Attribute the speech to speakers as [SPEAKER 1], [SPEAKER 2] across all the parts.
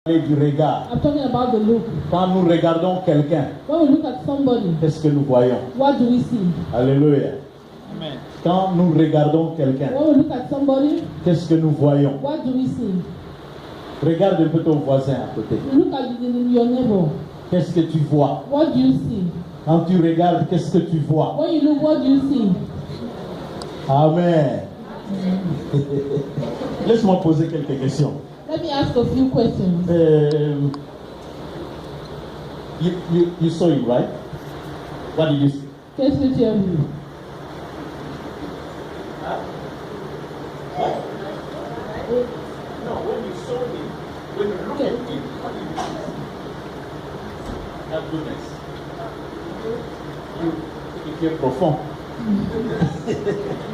[SPEAKER 1] Du regard.
[SPEAKER 2] I'm talking about the look.
[SPEAKER 1] Quand nous regardons quelqu'un,
[SPEAKER 2] When we look at somebody,
[SPEAKER 1] qu'est-ce que nous voyons?
[SPEAKER 2] what do we see?
[SPEAKER 1] Alléluia.
[SPEAKER 3] Amen.
[SPEAKER 1] Quand nous regardons quelqu'un,
[SPEAKER 2] When we look at somebody,
[SPEAKER 1] qu'est-ce que nous voyons?
[SPEAKER 2] what do we see?
[SPEAKER 1] Regarde un peu ton voisin à côté.
[SPEAKER 2] Look at your neighbor.
[SPEAKER 1] Qu'est-ce que tu vois?
[SPEAKER 2] What do you see?
[SPEAKER 1] Quand tu regardes, qu'est-ce que tu vois?
[SPEAKER 2] When you look, what do you see?
[SPEAKER 1] Amen. Laisse-moi poser quelques questions.
[SPEAKER 2] Let me ask a few questions.
[SPEAKER 1] You saw him, right? What did you see?
[SPEAKER 2] Qu'est-ce que tu as vu?
[SPEAKER 1] No, when you saw him, when you look at him, what did you see? That goodness. Tu es profond.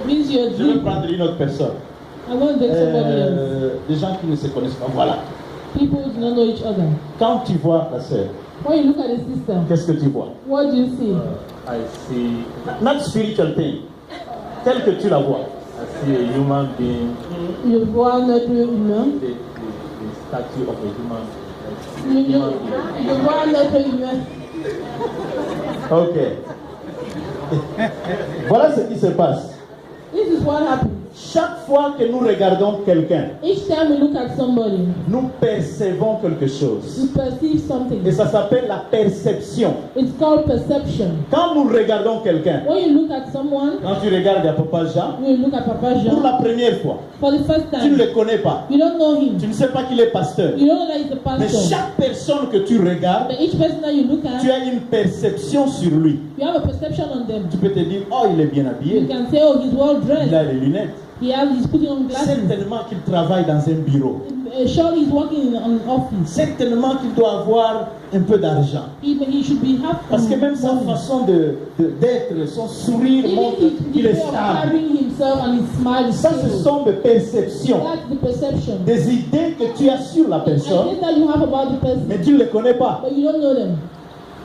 [SPEAKER 2] Means you're
[SPEAKER 1] Je vais
[SPEAKER 2] deep.
[SPEAKER 1] prendre une autre personne.
[SPEAKER 2] I want to take somebody else.
[SPEAKER 1] Des gens qui ne se connaissent pas. Voilà.
[SPEAKER 2] People who do not know each other.
[SPEAKER 1] Quand tu vois ta sœur,
[SPEAKER 2] When you look at a sister,
[SPEAKER 1] qu'est-ce que tu vois?
[SPEAKER 2] what do you see?
[SPEAKER 3] I see
[SPEAKER 1] Not spiritual thing. Tel que tu la vois.
[SPEAKER 3] a human being,
[SPEAKER 2] You vois un être humain.
[SPEAKER 3] the statue of a human
[SPEAKER 2] You vois un être humain.
[SPEAKER 1] Ok. Voilà ce qui se passe.
[SPEAKER 2] This is what happens.
[SPEAKER 1] Chaque fois que nous regardons quelqu'un,
[SPEAKER 2] Each time we look at somebody,
[SPEAKER 1] nous percevons quelque chose.
[SPEAKER 2] we perceive something.
[SPEAKER 1] Et ça s'appelle la perception.
[SPEAKER 2] It's called perception.
[SPEAKER 1] Quand nous regardons quelqu'un,
[SPEAKER 2] When you look at someone,
[SPEAKER 1] quand tu regardes à Papa Jean,
[SPEAKER 2] when you look at Papa
[SPEAKER 1] pour
[SPEAKER 2] Jean,
[SPEAKER 1] la première fois,
[SPEAKER 2] for the first
[SPEAKER 1] tu ne
[SPEAKER 2] time,
[SPEAKER 1] le connais pas.
[SPEAKER 2] you don't know him.
[SPEAKER 1] Tu ne sais pas qu'il est pasteur.
[SPEAKER 2] You don't know that he's a
[SPEAKER 1] Mais
[SPEAKER 2] pastor.
[SPEAKER 1] chaque personne que tu regardes,
[SPEAKER 2] But each person that you look
[SPEAKER 1] tu
[SPEAKER 2] at,
[SPEAKER 1] as une perception sur lui.
[SPEAKER 2] you have a perception on them.
[SPEAKER 1] Tu peux te dire, oh, il est bien
[SPEAKER 2] You
[SPEAKER 1] habillé.
[SPEAKER 2] can say, oh, he's well
[SPEAKER 1] Il a
[SPEAKER 2] dressed.
[SPEAKER 1] les lunettes.
[SPEAKER 2] He's putting on glasses.
[SPEAKER 1] Certainement qu'il travaille dans un bureau.
[SPEAKER 2] Surely he's working in an office.
[SPEAKER 1] Certainement qu'il doit avoir un peu d'argent.
[SPEAKER 2] He should be happy.
[SPEAKER 1] Parce que même sa façon d'être, son sourire
[SPEAKER 2] Even
[SPEAKER 1] montre qu'il
[SPEAKER 2] the
[SPEAKER 1] est
[SPEAKER 2] way of
[SPEAKER 1] stable.
[SPEAKER 2] carrying himself and his smile is
[SPEAKER 1] Ça, ce
[SPEAKER 2] stable.
[SPEAKER 1] sont des perceptions,
[SPEAKER 2] That's the perception.
[SPEAKER 1] des idées que tu as sur la personne,
[SPEAKER 2] Ideas that you have about the person,
[SPEAKER 1] mais tu ne les connais pas.
[SPEAKER 2] but you don't know them.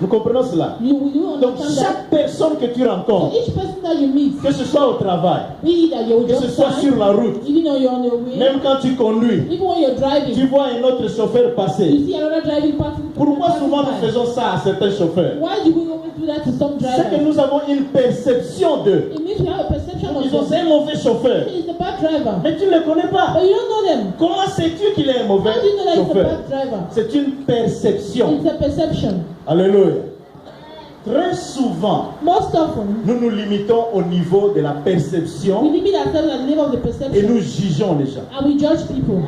[SPEAKER 1] Nous comprenons cela.
[SPEAKER 2] You
[SPEAKER 1] Donc,
[SPEAKER 2] understand that.
[SPEAKER 1] chaque personne que tu rencontres,
[SPEAKER 2] Each person that you meet,
[SPEAKER 1] que ce soit au travail,
[SPEAKER 2] be it at your
[SPEAKER 1] que
[SPEAKER 2] job
[SPEAKER 1] ce soit
[SPEAKER 2] site,
[SPEAKER 1] sur la route,
[SPEAKER 2] even though you're on your way,
[SPEAKER 1] même quand tu conduis,
[SPEAKER 2] even when you're driving,
[SPEAKER 1] tu vois un autre chauffeur
[SPEAKER 2] you
[SPEAKER 1] passer.
[SPEAKER 2] see another driving person.
[SPEAKER 1] Pourquoi souvent nous faisons ça à certains chauffeurs?
[SPEAKER 2] Why do we always do that to some
[SPEAKER 1] C'est que
[SPEAKER 2] drivers?
[SPEAKER 1] nous avons une perception d'eux.
[SPEAKER 2] It means we have a perception of
[SPEAKER 1] Ils ont
[SPEAKER 2] them.
[SPEAKER 1] un mauvais chauffeur,
[SPEAKER 2] He's a bad driver,
[SPEAKER 1] mais tu ne le connais pas.
[SPEAKER 2] but you don't know them.
[SPEAKER 1] Comment sais-tu qu'il est un mauvais
[SPEAKER 2] How do you know that he's a
[SPEAKER 1] chauffeur?
[SPEAKER 2] bad driver?
[SPEAKER 1] C'est une perception.
[SPEAKER 2] It's a perception.
[SPEAKER 1] Alléluia. Très souvent,
[SPEAKER 2] Most often,
[SPEAKER 1] nous nous limitons au niveau de la
[SPEAKER 2] we
[SPEAKER 1] perception
[SPEAKER 2] limit ourselves at the level of the
[SPEAKER 1] et
[SPEAKER 2] perception,
[SPEAKER 1] nous jugeons les gens.
[SPEAKER 2] and we judge people.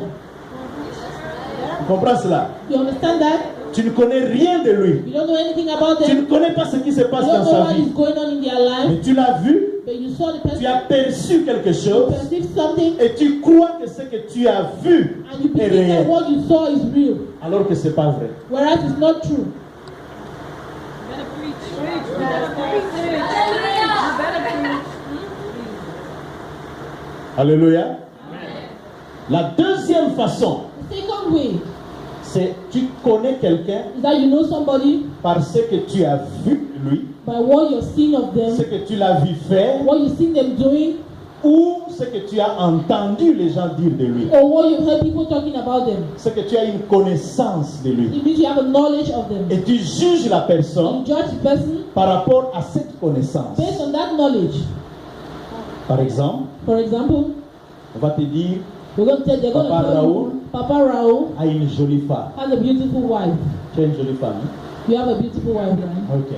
[SPEAKER 1] Tu comprends cela?
[SPEAKER 2] You understand that?
[SPEAKER 1] Tu ne connais rien de lui.
[SPEAKER 2] You don't know anything about
[SPEAKER 1] Tu ne
[SPEAKER 2] them.
[SPEAKER 1] connais pas ce qui se
[SPEAKER 2] You
[SPEAKER 1] passe
[SPEAKER 2] don't
[SPEAKER 1] dans
[SPEAKER 2] know
[SPEAKER 1] sa
[SPEAKER 2] what is
[SPEAKER 1] vie.
[SPEAKER 2] going on in their life,
[SPEAKER 1] Mais tu l'as vu,
[SPEAKER 2] but you saw the
[SPEAKER 1] tu
[SPEAKER 2] person,
[SPEAKER 1] as perçu quelque
[SPEAKER 2] you
[SPEAKER 1] chose
[SPEAKER 2] perceive something,
[SPEAKER 1] et tu crois que ce que tu as vu
[SPEAKER 2] and you
[SPEAKER 1] est
[SPEAKER 2] believe that
[SPEAKER 1] réel.
[SPEAKER 2] what you saw is real,
[SPEAKER 1] Alors que ce n'est pas vrai.
[SPEAKER 2] whereas it's not true.
[SPEAKER 1] Alléluia. La deuxième façon,
[SPEAKER 2] The second way
[SPEAKER 1] c'est tu connais quelqu'un
[SPEAKER 2] is that you know somebody
[SPEAKER 1] parce que tu as vu lui,
[SPEAKER 2] by what you've seen of
[SPEAKER 1] ce
[SPEAKER 2] them,
[SPEAKER 1] que tu l'as vu faire,
[SPEAKER 2] what you've seen them doing,
[SPEAKER 1] ou ce que tu as entendu les gens dire de lui.
[SPEAKER 2] or what you've heard people talking about them.
[SPEAKER 1] Ce que tu as une connaissance de lui.
[SPEAKER 2] It means you have a knowledge of them.
[SPEAKER 1] Et tu juges la
[SPEAKER 2] You
[SPEAKER 1] personne
[SPEAKER 2] judge the person
[SPEAKER 1] par rapport à cette connaissance.
[SPEAKER 2] based on that knowledge.
[SPEAKER 1] Par exemple,
[SPEAKER 2] For example,
[SPEAKER 1] on va te dire,
[SPEAKER 2] they're going to tell
[SPEAKER 1] Papa
[SPEAKER 2] you,
[SPEAKER 1] Raoul
[SPEAKER 2] Papa Raoul
[SPEAKER 1] a une jolie femme.
[SPEAKER 2] has a beautiful wife.
[SPEAKER 1] Tu as une jolie femme, hein?
[SPEAKER 2] You have a beautiful wife, right?
[SPEAKER 1] Ok.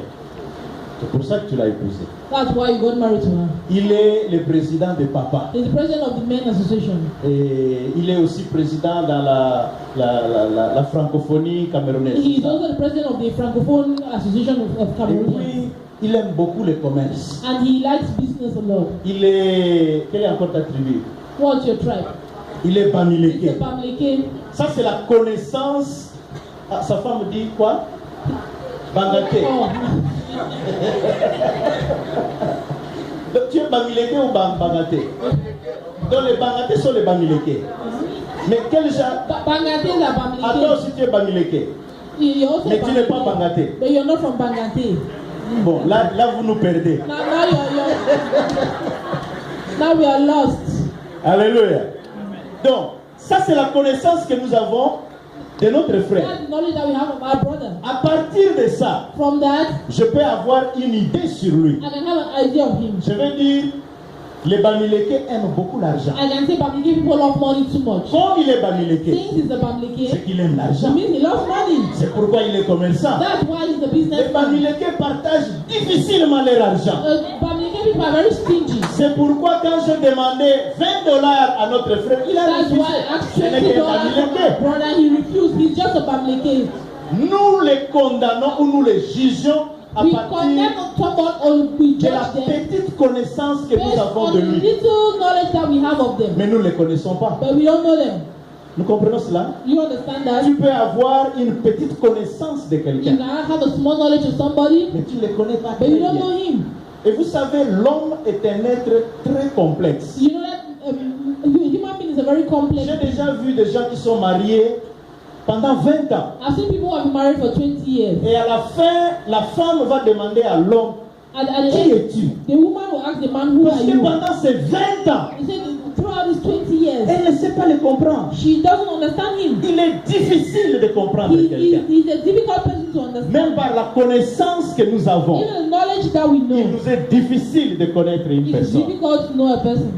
[SPEAKER 1] C'est pour ça que tu l'as épousée.
[SPEAKER 2] That's why you got married to her.
[SPEAKER 1] Il est le président de Papa.
[SPEAKER 2] He's the president of the Men Association.
[SPEAKER 1] Et il est aussi président dans la francophonie camerounaise.
[SPEAKER 2] He is also the president of the Francophone Association of
[SPEAKER 1] Et
[SPEAKER 2] Cameroon.
[SPEAKER 1] puis, il aime beaucoup le commerce.
[SPEAKER 2] And he likes business a lot.
[SPEAKER 1] Il est... Quelle est encore ta tribu?
[SPEAKER 2] What's your tribe?
[SPEAKER 1] Il est
[SPEAKER 2] He's
[SPEAKER 1] Bamileke.
[SPEAKER 2] a Bamileke.
[SPEAKER 1] Ça, c'est la connaissance. Ah, sa femme dit quoi? Bangaté.
[SPEAKER 2] Oh.
[SPEAKER 1] Donc, tu es Bamileke ou Bangaté? Donc, les Bangaté sont les Bamileke. Mais quel genre?
[SPEAKER 2] Bangate is a
[SPEAKER 1] Attends,
[SPEAKER 2] Bamileke.
[SPEAKER 1] si tu es Bamileke.
[SPEAKER 2] You're also
[SPEAKER 1] Mais tu n'es pas
[SPEAKER 2] Bamileke.
[SPEAKER 1] Bangaté.
[SPEAKER 2] But you're not from Bangate.
[SPEAKER 1] Bon, là vous nous perdez.
[SPEAKER 2] Now we are lost.
[SPEAKER 1] Alléluia. Donc, ça c'est la connaissance que nous avons de notre frère.
[SPEAKER 2] That's the knowledge that we have of our brother.
[SPEAKER 1] À partir de ça,
[SPEAKER 2] From that,
[SPEAKER 1] je peux avoir une idée sur lui.
[SPEAKER 2] I can have an idea of him.
[SPEAKER 1] Je vais dire, les Bamileke aiment beaucoup l'argent.
[SPEAKER 2] I can say Bamileke people love money too much.
[SPEAKER 1] Comme il est Bamileke,
[SPEAKER 2] Since he's a
[SPEAKER 1] c'est
[SPEAKER 2] Bamileke,
[SPEAKER 1] qu'il aime
[SPEAKER 2] it
[SPEAKER 1] l'argent.
[SPEAKER 2] means he loves money.
[SPEAKER 1] C'est pourquoi il est commerçant.
[SPEAKER 2] That's why he's a
[SPEAKER 1] Les
[SPEAKER 2] businessman.
[SPEAKER 1] Bamileke partagent difficilement leur argent.
[SPEAKER 2] Bamileke people are very stingy.
[SPEAKER 1] C'est pourquoi quand je demandais $20 à notre frère, il a
[SPEAKER 2] That's
[SPEAKER 1] refusé.
[SPEAKER 2] why I asked
[SPEAKER 1] Ce n'est
[SPEAKER 2] $20
[SPEAKER 1] qu'un
[SPEAKER 2] from my
[SPEAKER 1] Bamileke.
[SPEAKER 2] brother. He refused. He's just a Bamileke.
[SPEAKER 1] Nous les condamnons ou nous les jugeons à
[SPEAKER 2] We
[SPEAKER 1] partir
[SPEAKER 2] condemn someone or we
[SPEAKER 1] de la
[SPEAKER 2] judge them
[SPEAKER 1] petite connaissance que nous
[SPEAKER 2] based
[SPEAKER 1] avons
[SPEAKER 2] on
[SPEAKER 1] de
[SPEAKER 2] the
[SPEAKER 1] lui.
[SPEAKER 2] little knowledge that we have of them.
[SPEAKER 1] Mais nous ne les connaissons pas.
[SPEAKER 2] But we don't know them.
[SPEAKER 1] Nous comprenons cela?
[SPEAKER 2] You understand that?
[SPEAKER 1] Tu peux avoir une petite connaissance de
[SPEAKER 2] You
[SPEAKER 1] quelqu'un,
[SPEAKER 2] can have a small knowledge of somebody,
[SPEAKER 1] mais tu ne le connais pas
[SPEAKER 2] but
[SPEAKER 1] très
[SPEAKER 2] you don't know
[SPEAKER 1] bien.
[SPEAKER 2] him.
[SPEAKER 1] Et vous savez, l'homme est un être très complexe.
[SPEAKER 2] You know that human being is a very complex.
[SPEAKER 1] J'ai déjà vu des gens qui sont mariés pendant 20 ans.
[SPEAKER 2] I've seen people who have been married for 20 years.
[SPEAKER 1] Et à la fin, la femme va demander à l'homme,
[SPEAKER 2] At the
[SPEAKER 1] qui
[SPEAKER 2] end,
[SPEAKER 1] es-tu?
[SPEAKER 2] the woman will ask the man, who
[SPEAKER 1] Parce
[SPEAKER 2] are
[SPEAKER 1] que
[SPEAKER 2] you?
[SPEAKER 1] pendant ces 20 ans,
[SPEAKER 2] He said, throughout these 20 years,
[SPEAKER 1] elle ne sait pas le comprendre.
[SPEAKER 2] she doesn't understand him.
[SPEAKER 1] Il est difficile de comprendre quelqu'un.
[SPEAKER 2] He's a difficult person to understand.
[SPEAKER 1] Même par la connaissance que nous avons,
[SPEAKER 2] Even the knowledge that we
[SPEAKER 1] il
[SPEAKER 2] know,
[SPEAKER 1] nous est difficile de connaître une
[SPEAKER 2] it's
[SPEAKER 1] personne.
[SPEAKER 2] difficult to know a person.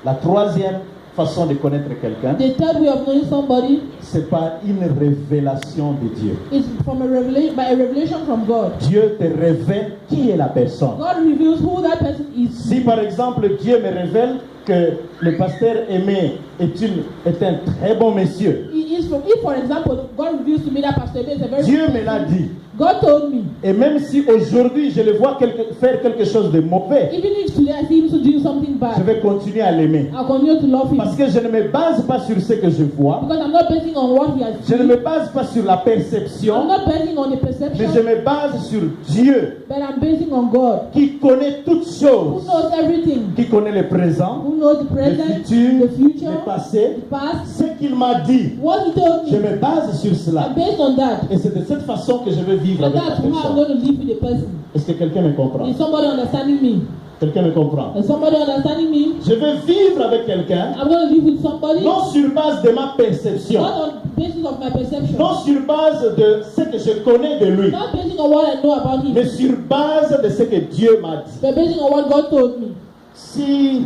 [SPEAKER 1] La troisième façon de connaître quelqu'un,
[SPEAKER 2] The third way of knowing somebody
[SPEAKER 1] c'est par une révélation de Dieu.
[SPEAKER 2] is from by a revelation from God.
[SPEAKER 1] Dieu te révèle qui est la personne.
[SPEAKER 2] God reveals who that person is.
[SPEAKER 1] Si par exemple Dieu me révèle que le pasteur Aimé est un très bon monsieur,
[SPEAKER 2] If, for example, God reveals to me that Pastor Ebe is a very
[SPEAKER 1] Dieu
[SPEAKER 2] good
[SPEAKER 1] me l'a
[SPEAKER 2] person,
[SPEAKER 1] dit.
[SPEAKER 2] God told me.
[SPEAKER 1] Et même si aujourd'hui je le vois faire quelque chose de mauvais,
[SPEAKER 2] Even if today I see him to do something
[SPEAKER 1] je
[SPEAKER 2] bad,
[SPEAKER 1] vais continuer à l'aimer.
[SPEAKER 2] I'll continue to love him.
[SPEAKER 1] Parce que je ne me base pas sur ce que je vois,
[SPEAKER 2] Because I'm not basing on what he has
[SPEAKER 1] je ne
[SPEAKER 2] seen.
[SPEAKER 1] me base pas sur la
[SPEAKER 2] I'm
[SPEAKER 1] perception,
[SPEAKER 2] not basing on the
[SPEAKER 1] mais
[SPEAKER 2] perception,
[SPEAKER 1] je me base sur Dieu
[SPEAKER 2] but I'm basing on God,
[SPEAKER 1] qui connaît toutes
[SPEAKER 2] who
[SPEAKER 1] choses,
[SPEAKER 2] knows everything,
[SPEAKER 1] qui connaît le présent,
[SPEAKER 2] who knows the
[SPEAKER 1] le
[SPEAKER 2] present,
[SPEAKER 1] futur,
[SPEAKER 2] the future,
[SPEAKER 1] le passé.
[SPEAKER 2] the past.
[SPEAKER 1] Ce qu'il m'a dit,
[SPEAKER 2] What he told
[SPEAKER 1] je
[SPEAKER 2] me,
[SPEAKER 1] me base sur cela.
[SPEAKER 2] I'm based on that.
[SPEAKER 1] Et c'est de cette façon que je veux vivre
[SPEAKER 2] And
[SPEAKER 1] avec la
[SPEAKER 2] that's how I'm
[SPEAKER 1] personne.
[SPEAKER 2] going to live with the person.
[SPEAKER 1] Est-ce que quelqu'un me comprend?
[SPEAKER 2] Is somebody understanding me?
[SPEAKER 1] Quelqu'un me comprend?
[SPEAKER 2] Is somebody understanding me?
[SPEAKER 1] Je veux vivre avec quelqu'un,
[SPEAKER 2] I'm going to live with somebody,
[SPEAKER 1] non sur base de ma perception,
[SPEAKER 2] not on basis of my perception,
[SPEAKER 1] non sur base de ce que je connais de lui,
[SPEAKER 2] not basing on what I know about him,
[SPEAKER 1] mais sur base de ce que Dieu m'a dit.
[SPEAKER 2] but basing on what God told me.
[SPEAKER 1] Si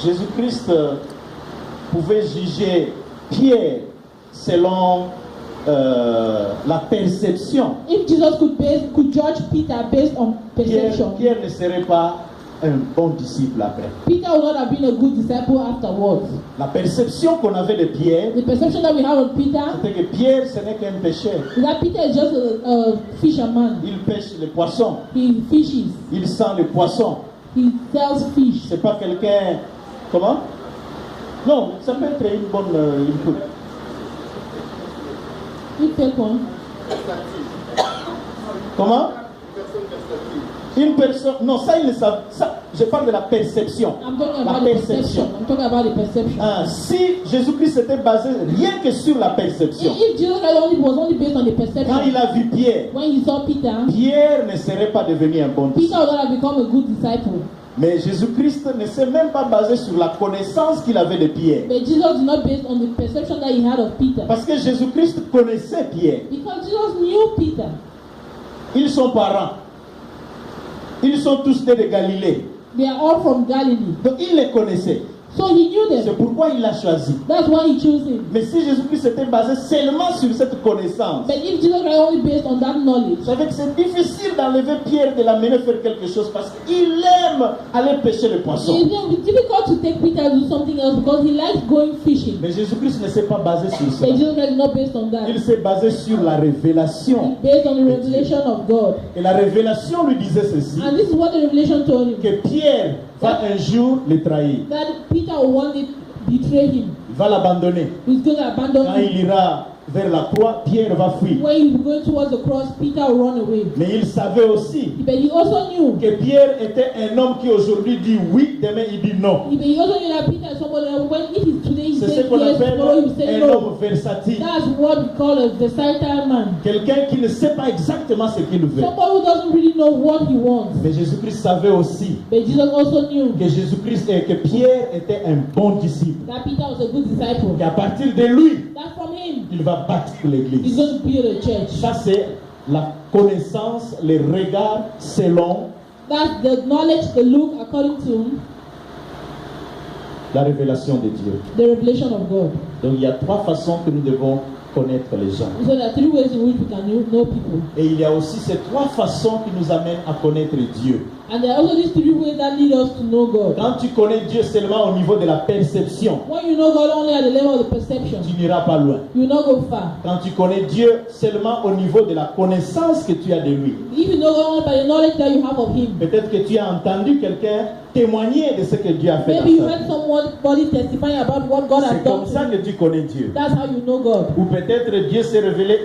[SPEAKER 1] Jésus-Christ pouvait juger Pierre selon la perception,
[SPEAKER 2] If Jesus could judge Peter based on perception,
[SPEAKER 1] Pierre ne serait pas un bon disciple après.
[SPEAKER 2] Peter would not have been a good disciple afterwards.
[SPEAKER 1] La perception qu'on avait de Pierre,
[SPEAKER 2] The perception that we have of Peter
[SPEAKER 1] c'était que Pierre, ce n'est qu'un pêcheur.
[SPEAKER 2] is that Peter is just a fisherman.
[SPEAKER 1] Il pêche les poissons,
[SPEAKER 2] He fishes.
[SPEAKER 1] il sent les poissons.
[SPEAKER 2] He sells fish.
[SPEAKER 1] C'est pas quelqu'un. Comment? Non, ça peut être une bonne input.
[SPEAKER 2] He felt one.
[SPEAKER 1] Comment? Une personne. Non, ça, il ne savent. Ça, je parle de la perception.
[SPEAKER 2] I'm talking
[SPEAKER 1] La
[SPEAKER 2] about the
[SPEAKER 1] perception.
[SPEAKER 2] perception. I'm talking about the perception.
[SPEAKER 1] Ah, si Jésus-Christ était basé rien que sur la perception,
[SPEAKER 2] If Jesus was only based on the
[SPEAKER 1] quand il
[SPEAKER 2] perception,
[SPEAKER 1] a vu Pierre,
[SPEAKER 2] when he saw Peter,
[SPEAKER 1] Pierre ne serait pas devenu un bon
[SPEAKER 2] Peter
[SPEAKER 1] disciple.
[SPEAKER 2] would not have become a good disciple.
[SPEAKER 1] Mais Jésus-Christ ne s'est même pas basé sur la connaissance qu'il avait de Pierre.
[SPEAKER 2] But Jesus is not based on the perception that he had of Peter.
[SPEAKER 1] Parce que Jésus-Christ connaissait Pierre.
[SPEAKER 2] Because Jesus knew Peter.
[SPEAKER 1] Ils sont parents. Ils sont tous nés de Galilée.
[SPEAKER 2] They are all from Galilee.
[SPEAKER 1] Donc il les connaissait.
[SPEAKER 2] So he knew
[SPEAKER 1] C'est
[SPEAKER 2] them.
[SPEAKER 1] pourquoi il l'a choisi.
[SPEAKER 2] That's why he chose him.
[SPEAKER 1] Mais si Jésus-Christ était basé seulement sur cette connaissance,
[SPEAKER 2] But if Jesus was only based on that knowledge,
[SPEAKER 1] vous savez que c'est difficile d'enlever Pierre, de l'amener faire quelque chose parce qu'il aime aller pêcher les poissons.
[SPEAKER 2] it's going to be difficult to take Peter to do something else because he likes going fishing.
[SPEAKER 1] Mais Jésus-Christ ne s'est pas basé sur
[SPEAKER 2] But
[SPEAKER 1] cela.
[SPEAKER 2] Jesus is not based on that.
[SPEAKER 1] Il s'est basé sur la révélation.
[SPEAKER 2] He's based on the revelation of God.
[SPEAKER 1] Et la révélation lui disait ceci,
[SPEAKER 2] And this is what the revelation told him.
[SPEAKER 1] que Pierre va un jour le trahir.
[SPEAKER 2] That Peter will one day betray him.
[SPEAKER 1] Il va l'abandonner.
[SPEAKER 2] He's going to abandon
[SPEAKER 1] Quand
[SPEAKER 2] him.
[SPEAKER 1] il ira vers la croix, Pierre va fuir.
[SPEAKER 2] When he was going towards the cross, Peter will run away.
[SPEAKER 1] Mais il savait aussi
[SPEAKER 2] But he also knew.
[SPEAKER 1] que Pierre était un homme qui aujourd'hui dit oui, demain il dit non.
[SPEAKER 2] But he also knew that Peter is somebody that when it is today he
[SPEAKER 1] C'est ce
[SPEAKER 2] says
[SPEAKER 1] qu'on
[SPEAKER 2] yes,
[SPEAKER 1] appelle
[SPEAKER 2] tomorrow he says
[SPEAKER 1] un
[SPEAKER 2] no.
[SPEAKER 1] homme versatile.
[SPEAKER 2] That's what we call a versatile man.
[SPEAKER 1] Quelqu'un qui ne sait pas exactement ce qu'il veut.
[SPEAKER 2] Somebody who doesn't really know what he wants.
[SPEAKER 1] Mais Jésus-Christ savait aussi
[SPEAKER 2] But Jesus also knew
[SPEAKER 1] que Jésus-Christ et que Pierre était un bon disciple.
[SPEAKER 2] that Peter was a good disciple.
[SPEAKER 1] Qu'à partir de lui,
[SPEAKER 2] That from him,
[SPEAKER 1] il va bâtir
[SPEAKER 2] he's
[SPEAKER 1] l'église.
[SPEAKER 2] going to build a church.
[SPEAKER 1] Ça, c'est la connaissance, les regards selon
[SPEAKER 2] That's the knowledge, the look according to
[SPEAKER 1] la révélation de Dieu.
[SPEAKER 2] the revelation of God.
[SPEAKER 1] Donc, il y a trois façons que nous devons connaître les gens.
[SPEAKER 2] So there are three ways in which we can know people.
[SPEAKER 1] Et il y a aussi ces trois façons qui nous amènent à connaître Dieu.
[SPEAKER 2] And there are also these three ways that lead us to know God.
[SPEAKER 1] Quand tu connais Dieu seulement au niveau de la perception,
[SPEAKER 2] When you know God only at the level of the perception,
[SPEAKER 1] tu n'iras pas loin.
[SPEAKER 2] you will not go far.
[SPEAKER 1] Quand tu connais Dieu seulement au niveau de la connaissance que tu as de lui,
[SPEAKER 2] If you know God only by the knowledge that you have of Him,
[SPEAKER 1] peut-être que tu as entendu quelqu'un témoigner de ce que Dieu a fait
[SPEAKER 2] maybe you
[SPEAKER 1] dans sa
[SPEAKER 2] heard
[SPEAKER 1] vie.
[SPEAKER 2] somebody testifying about what God has
[SPEAKER 1] C'est comme
[SPEAKER 2] done
[SPEAKER 1] ça
[SPEAKER 2] to
[SPEAKER 1] que
[SPEAKER 2] you.
[SPEAKER 1] tu connais Dieu.
[SPEAKER 2] That's how you know God.
[SPEAKER 1] Ou peut-être Dieu s'est révélé,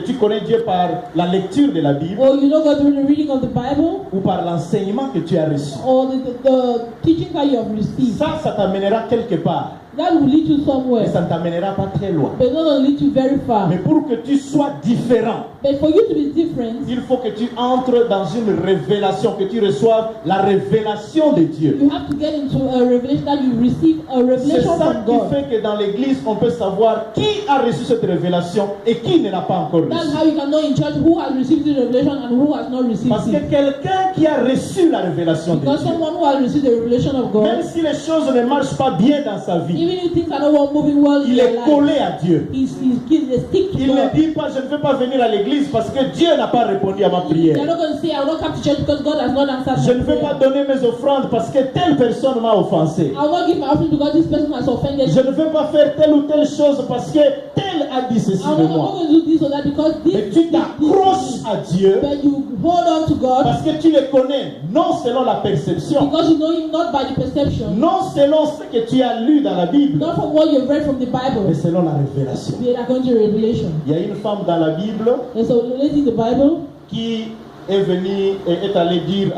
[SPEAKER 1] tu connais Dieu par la lecture de la Bible
[SPEAKER 2] Or you know God through the reading of the Bible,
[SPEAKER 1] ou par l'enseignement que tu as reçu.
[SPEAKER 2] or the teaching that you have received.
[SPEAKER 1] Ça t'amènera quelque part,
[SPEAKER 2] That will lead you
[SPEAKER 1] mais
[SPEAKER 2] somewhere,
[SPEAKER 1] ça ne t'amènera pas très loin.
[SPEAKER 2] but not going to lead you very far.
[SPEAKER 1] Mais pour que tu sois différent,
[SPEAKER 2] But for you to be different,
[SPEAKER 1] il faut que tu entres dans une révélation, que tu reçoives la révélation de Dieu.
[SPEAKER 2] you have to get into a revelation, that you receive a
[SPEAKER 1] C'est
[SPEAKER 2] revelation
[SPEAKER 1] ça
[SPEAKER 2] from
[SPEAKER 1] qui
[SPEAKER 2] God.
[SPEAKER 1] fait que dans l'église, on peut savoir qui a reçu cette révélation et qui ne l'a pas encore
[SPEAKER 2] That's
[SPEAKER 1] reçue.
[SPEAKER 2] how you can know in church who has received the revelation and who has not received
[SPEAKER 1] Parce que
[SPEAKER 2] it.
[SPEAKER 1] quelqu'un qui a reçu la révélation de
[SPEAKER 2] Because
[SPEAKER 1] Dieu,
[SPEAKER 2] someone who has received the revelation of
[SPEAKER 1] même
[SPEAKER 2] God,
[SPEAKER 1] si les choses ne marchent pas bien dans sa vie,
[SPEAKER 2] even if things are not moving well in
[SPEAKER 1] il
[SPEAKER 2] your
[SPEAKER 1] est
[SPEAKER 2] life,
[SPEAKER 1] collé à Dieu.
[SPEAKER 2] he's stick to
[SPEAKER 1] Il ne
[SPEAKER 2] God.
[SPEAKER 1] dit pas, je ne veux pas venir à l'église parce que Dieu n'a pas répondu à ma prière.
[SPEAKER 2] They're not going to say, I will not come to church because God has not answered
[SPEAKER 1] Je
[SPEAKER 2] my
[SPEAKER 1] ne veux pas
[SPEAKER 2] prayer.
[SPEAKER 1] donner mes offrandes parce que telle personne m'a offensé.
[SPEAKER 2] I will not give my offering because this person has offended
[SPEAKER 1] Je
[SPEAKER 2] me.
[SPEAKER 1] ne veux pas faire telle ou telle chose parce que tel a dit ceci
[SPEAKER 2] I'm
[SPEAKER 1] de
[SPEAKER 2] not
[SPEAKER 1] moi.
[SPEAKER 2] going to do this or that because
[SPEAKER 1] Mais
[SPEAKER 2] this,
[SPEAKER 1] tu t'accroches à Dieu
[SPEAKER 2] but you hold on to God
[SPEAKER 1] parce que tu le connais, non selon la perception,
[SPEAKER 2] because you know Him not by the perception,
[SPEAKER 1] non selon ce que tu as lu dans la Bible,
[SPEAKER 2] not from what you've read from the Bible,
[SPEAKER 1] mais selon la révélation.
[SPEAKER 2] but according to revelation.
[SPEAKER 1] Il y a une femme dans la Bible
[SPEAKER 2] There's a lady in the Bible
[SPEAKER 1] qui est venue et est allée dire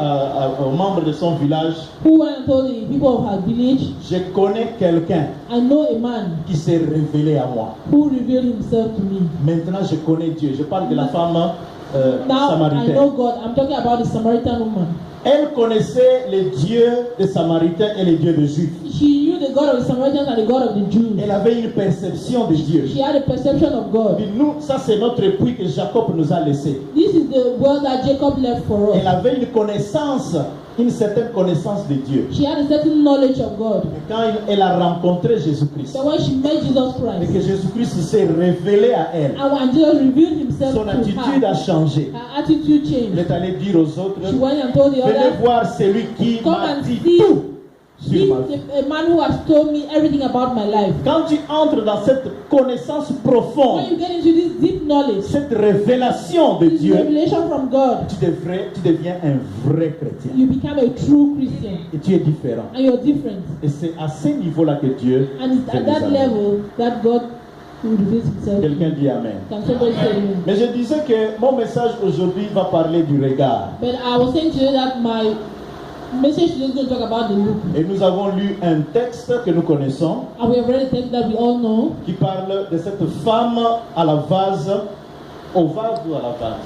[SPEAKER 1] aux membres de son village,
[SPEAKER 2] who went and told the people of her village,
[SPEAKER 1] je connais quelqu'un
[SPEAKER 2] I know a man
[SPEAKER 1] qui s'est révélé à moi.
[SPEAKER 2] who revealed himself to me.
[SPEAKER 1] Maintenant, je connais Dieu. Je parle de la femme
[SPEAKER 2] Now I
[SPEAKER 1] samaritaine.
[SPEAKER 2] know God. I'm talking about the Samaritan woman.
[SPEAKER 1] Elle connaissait les dieux des Samaritains et les dieux des Juifs.
[SPEAKER 2] She knew the God of the Samaritans and the God of the Jews.
[SPEAKER 1] Elle avait une perception de Dieu.
[SPEAKER 2] She had a perception of God.
[SPEAKER 1] Et nous, ça c'est notre puits que Jacob nous a laissé.
[SPEAKER 2] This is the world that Jacob left for us.
[SPEAKER 1] Elle avait une connaissance, une certaine connaissance de Dieu.
[SPEAKER 2] She had a certain knowledge of God.
[SPEAKER 1] Et quand elle a rencontré Jésus-Christ,
[SPEAKER 2] So when she met Jesus
[SPEAKER 1] et que
[SPEAKER 2] Christ,
[SPEAKER 1] Jésus-Christ s'est révélé à elle,
[SPEAKER 2] and when Jesus revealed himself
[SPEAKER 1] son
[SPEAKER 2] to
[SPEAKER 1] attitude
[SPEAKER 2] her,
[SPEAKER 1] a changé.
[SPEAKER 2] her attitude
[SPEAKER 1] Elle
[SPEAKER 2] changed.
[SPEAKER 1] est allée dire aux autres,
[SPEAKER 2] She went and told the
[SPEAKER 1] venez
[SPEAKER 2] others,
[SPEAKER 1] voir celui qui
[SPEAKER 2] come
[SPEAKER 1] m'a
[SPEAKER 2] and
[SPEAKER 1] dit
[SPEAKER 2] see
[SPEAKER 1] tout sur
[SPEAKER 2] this
[SPEAKER 1] ma vie.
[SPEAKER 2] is a man who has told me everything about my life.
[SPEAKER 1] Quand tu entres dans cette connaissance profonde,
[SPEAKER 2] When you get into this deep knowledge,
[SPEAKER 1] cette révélation de
[SPEAKER 2] this
[SPEAKER 1] Dieu,
[SPEAKER 2] revelation from God,
[SPEAKER 1] tu deviens un vrai chrétien.
[SPEAKER 2] you become a true Christian.
[SPEAKER 1] Et tu es différent.
[SPEAKER 2] And you're different.
[SPEAKER 1] Et c'est à ce niveau-là que Dieu
[SPEAKER 2] And it's
[SPEAKER 1] veut
[SPEAKER 2] at
[SPEAKER 1] nous
[SPEAKER 2] that
[SPEAKER 1] amener.
[SPEAKER 2] level that God will reveal himself.
[SPEAKER 1] Quelqu'un dit Amen.
[SPEAKER 2] Can somebody say amen?
[SPEAKER 1] Mais je disais que mon message aujourd'hui va parler du regard.
[SPEAKER 2] But I was saying to you that my message today is going to talk about the look.
[SPEAKER 1] Et nous avons lu un texte que nous connaissons
[SPEAKER 2] And we have read a text that we all know.
[SPEAKER 1] qui parle de cette femme à la vase, au vase ou à la vase?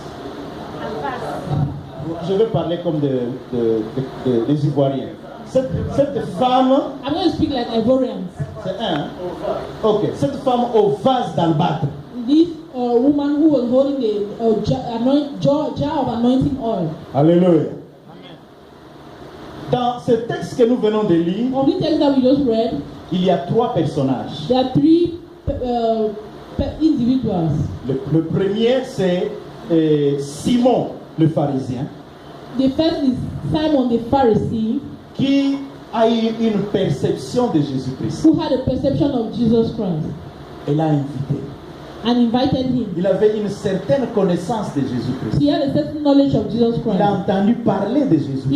[SPEAKER 1] Je vais parler comme des Ivoiriens. Cette femme,
[SPEAKER 2] I'm going to speak like Ivorians.
[SPEAKER 1] c'est un. Ok, cette femme au vase d'albâtre.
[SPEAKER 2] This woman who was holding a jar of anointing oil.
[SPEAKER 1] Alléluia. Dans ce texte que nous venons de lire,
[SPEAKER 2] From this text that we just read,
[SPEAKER 1] il y a trois personnages.
[SPEAKER 2] there are three individuals.
[SPEAKER 1] Le premier, c'est Simon le pharisien,
[SPEAKER 2] The first is Simon the Pharisee,
[SPEAKER 1] qui a eu une perception de Jésus-Christ.
[SPEAKER 2] who had a perception of Jesus Christ.
[SPEAKER 1] Elle a invité.
[SPEAKER 2] and invited him.
[SPEAKER 1] Il avait une certaine connaissance de Jésus-Christ.
[SPEAKER 2] He had a certain knowledge of Jesus
[SPEAKER 1] Il
[SPEAKER 2] Christ.
[SPEAKER 1] a entendu parler de Jésus-Christ.